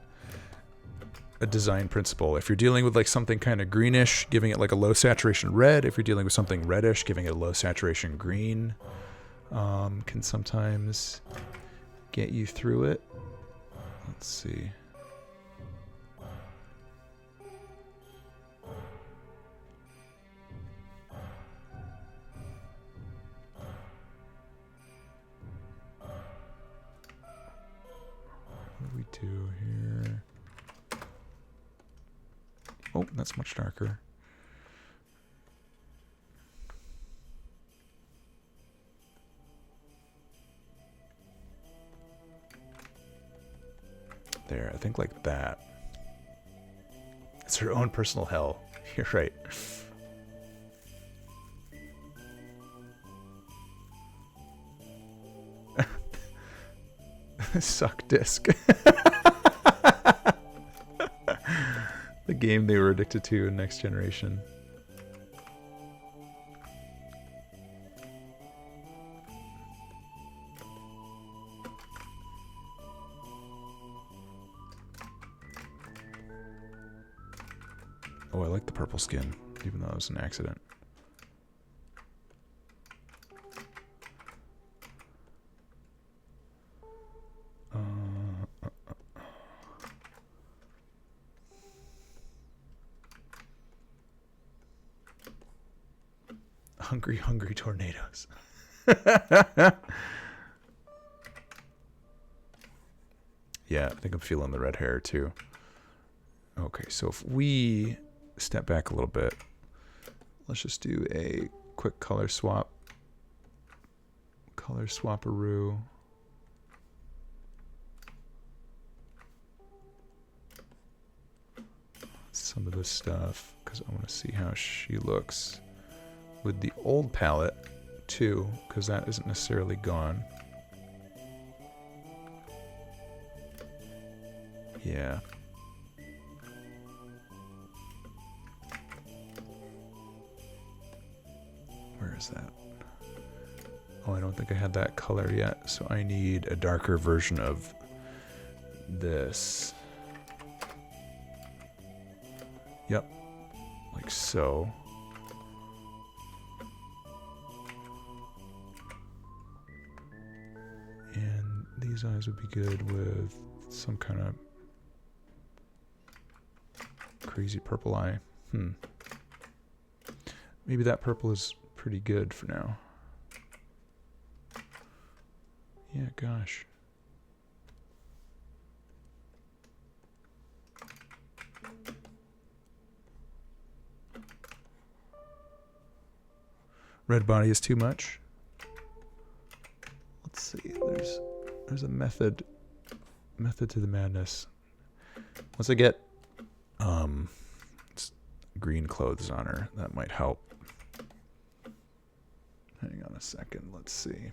design principle. If you're dealing with like something kind of greenish, giving it like a low saturation red. If you're dealing with something reddish, giving it a low saturation green, can sometimes get you through it. Let's see. What do we do here? Oh, that's much darker. There, I think like that. It's her own personal hell. You're right. Suck disc. The game they were addicted to in Next Generation. Oh, I like the purple skin, even though it was an accident. Hungry, hungry tornadoes. Yeah, I think I'm feeling the red hair too. Okay, so if we step back a little bit, let's just do a quick color swap. Color swapperoo. Some of this stuff, because I want to see how she looks with the old palette too, because that isn't necessarily gone. Yeah. Where is that? Oh, I don't think I had that color yet, so I need a darker version of this. Yep, like so. And these eyes would be good with some kind of crazy purple eye. Maybe that purple is pretty good for now. Yeah, gosh. Red body is too much. Let's see. There's a method to the madness. Once I get green clothes on her, that might help. Hang on a second. Let's see.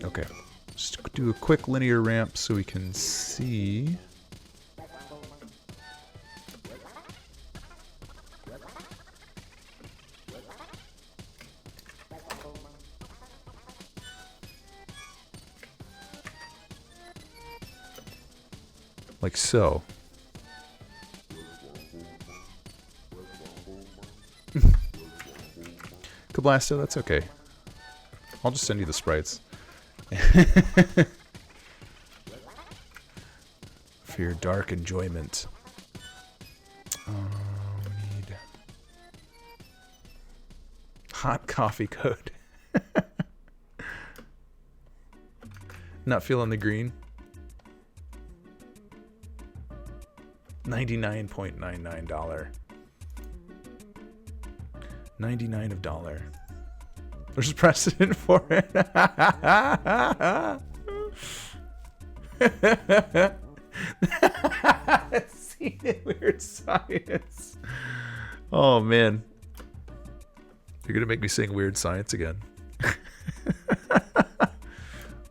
Okay. Just do a quick linear ramp so we can see. Like so. Kablasto, that's okay. I'll just send you the sprites. For your dark enjoyment. We need hot coffee code. Not feeling the green. $99.99. 99 of dollar. There's precedent for it. Seen it, weird science. Oh man, you're gonna make me sing Weird Science again.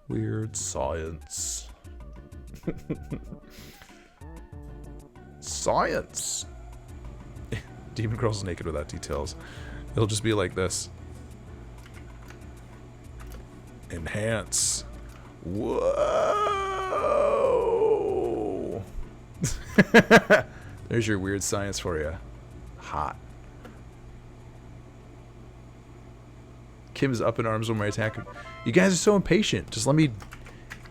Weird Science. Science. Demon Girl's naked without details. It'll just be like this. Enhance. Whoa. There's your Weird Science for you. Hot. Kim's up in arms when I attack him. You guys are so impatient. Just let me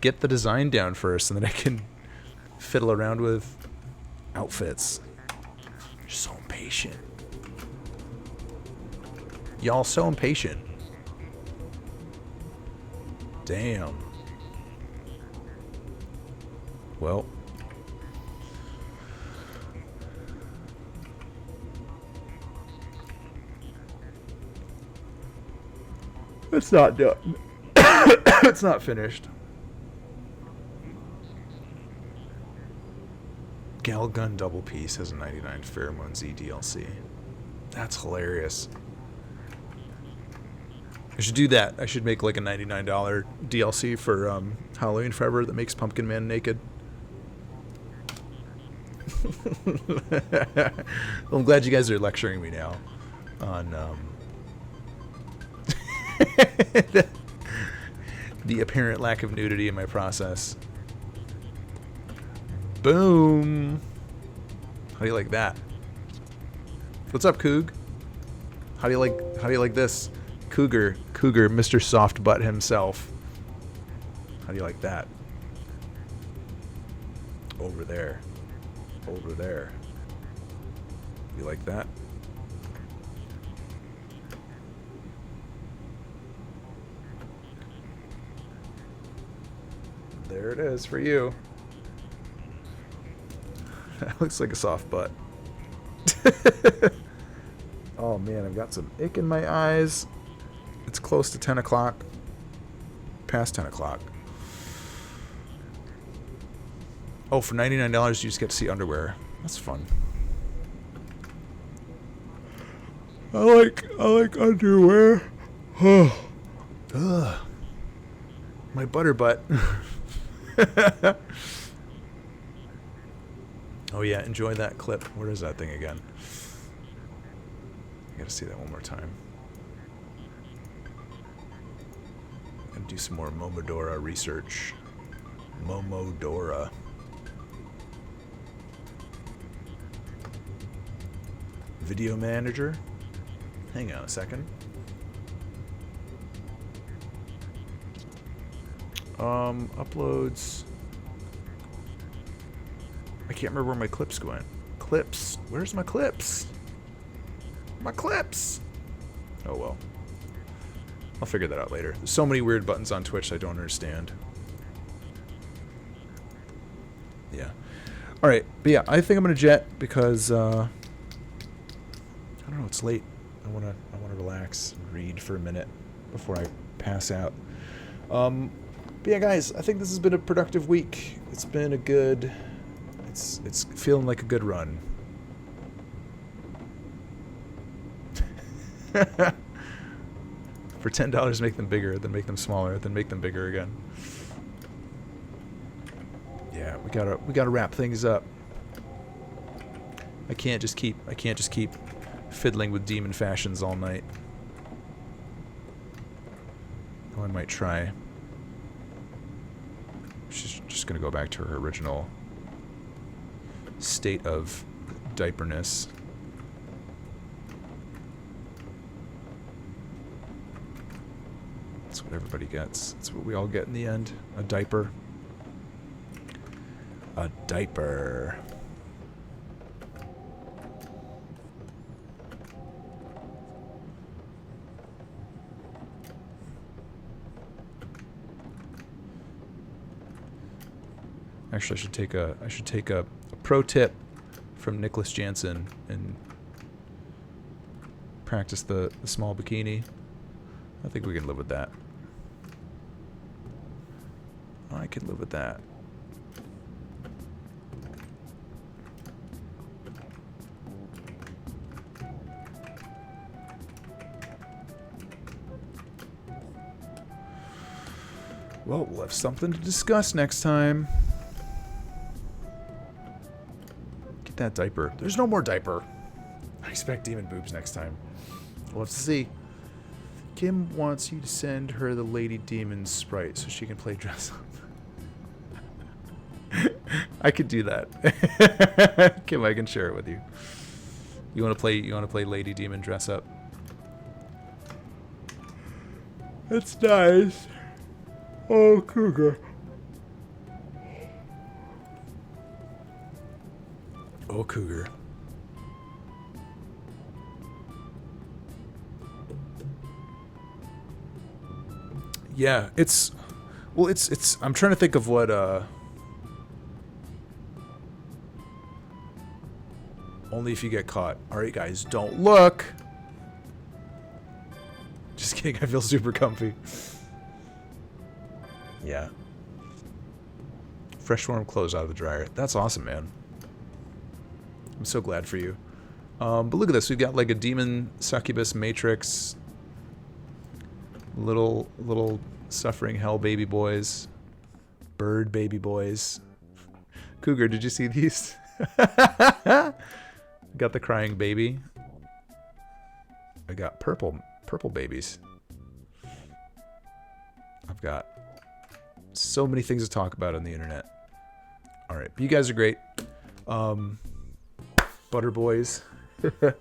get the design down first, and then I can fiddle around with outfits. You're so impatient. Y'all so impatient. Damn. Well. It's not done. It's not finished. Galgun Double Piece has a 99 Pheromone Z DLC. That's hilarious. I should do that. I should make like a $99 DLC for Halloween Forever that makes Pumpkin Man naked. Well, I'm glad you guys are lecturing me now on the apparent lack of nudity in my process. Boom. How do you like that? What's up, Coog? How do you like this? Cougar, Mr. Soft Butt himself. How do you like that? Over there. Over there. You like that? There it is for you. That looks like a soft butt. Oh man, I've got some ick in my eyes. It's close to 10 o'clock. Past 10 o'clock. Oh, for $99 you just get to see underwear. That's fun. I like underwear. Oh. Ugh. My butter butt. Oh yeah, enjoy that clip. Where is that thing again? I gotta see that one more time. And do some more Momodora research. Momodora. Video manager. Hang on a second. Uploads. I can't remember where my clips went. Clips. Where's my clips? My clips! Oh well. I'll figure that out later. There's so many weird buttons on Twitch I don't understand. Yeah. Alright, but yeah, I think I'm gonna jet because I don't know, it's late. I wanna relax and read for a minute before I pass out. But yeah guys, I think this has been a productive week. It's been a good it's feeling like a good run. For $10 make them bigger, then make them smaller, then make them bigger again. Yeah, we gotta wrap things up. I can't just keep fiddling with demon fashions all night. Oh, I might try. She's just gonna go back to her original state of diaperness. That's what everybody gets. That's what we all get in the end. A diaper. A diaper. Actually, I should take a pro tip from Nicholas Jansen and practice the small bikini. I think we can live with that. I can live with that. Well, we'll have something to discuss next time. Get that diaper. There's no more diaper. I expect demon boobs next time. We'll have to see. Kim wants you to send her the Lady Demon sprite so she can play dress up. I could do that. Kim, I can share it with you. You want to play Lady Demon dress up? That's nice. Oh, Cougar. Oh, Cougar. Yeah, it's I'm trying to think of what only if you get caught. Alright guys, don't look. Just kidding, I feel super comfy. Yeah. Fresh warm clothes out of the dryer. That's awesome, man. I'm so glad for you. But look at this, we've got like a demon succubus matrix. Little suffering hell baby boys. Bird baby boys. Cougar, did you see these? Got the crying baby. I got purple babies. I've got so many things to talk about on the internet. Alright, you guys are great. Butter boys. Let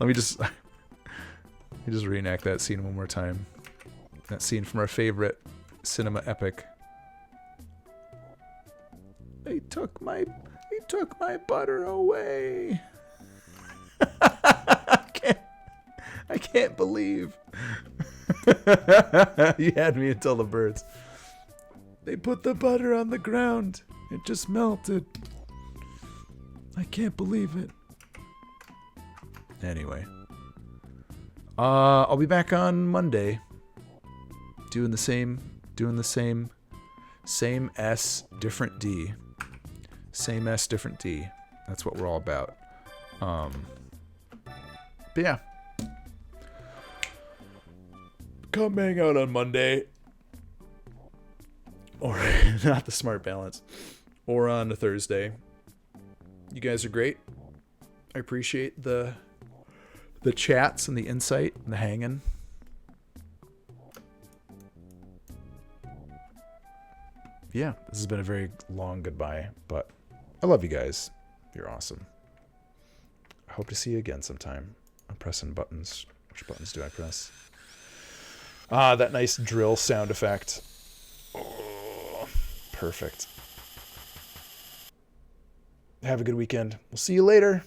me just reenact that scene one more time. That scene from our favorite cinema epic, He took my butter away. I can't believe. You had me until the birds. They put the butter on the ground. It just melted. I can't believe it. Anyway. I'll be back on Monday. Doing the same S, different D. Same S, different D. That's what we're all about. But yeah. Come hang out on Monday. Or not the Smart Balance. Or on a Thursday. You guys are great. I appreciate the chats and the insight and the hanging. Yeah, this has been a very long goodbye, but I love you guys. You're awesome. I hope to see you again sometime. I'm pressing buttons. Which buttons do I press? That nice drill sound effect. Oh, perfect. Have a good weekend. We'll see you later.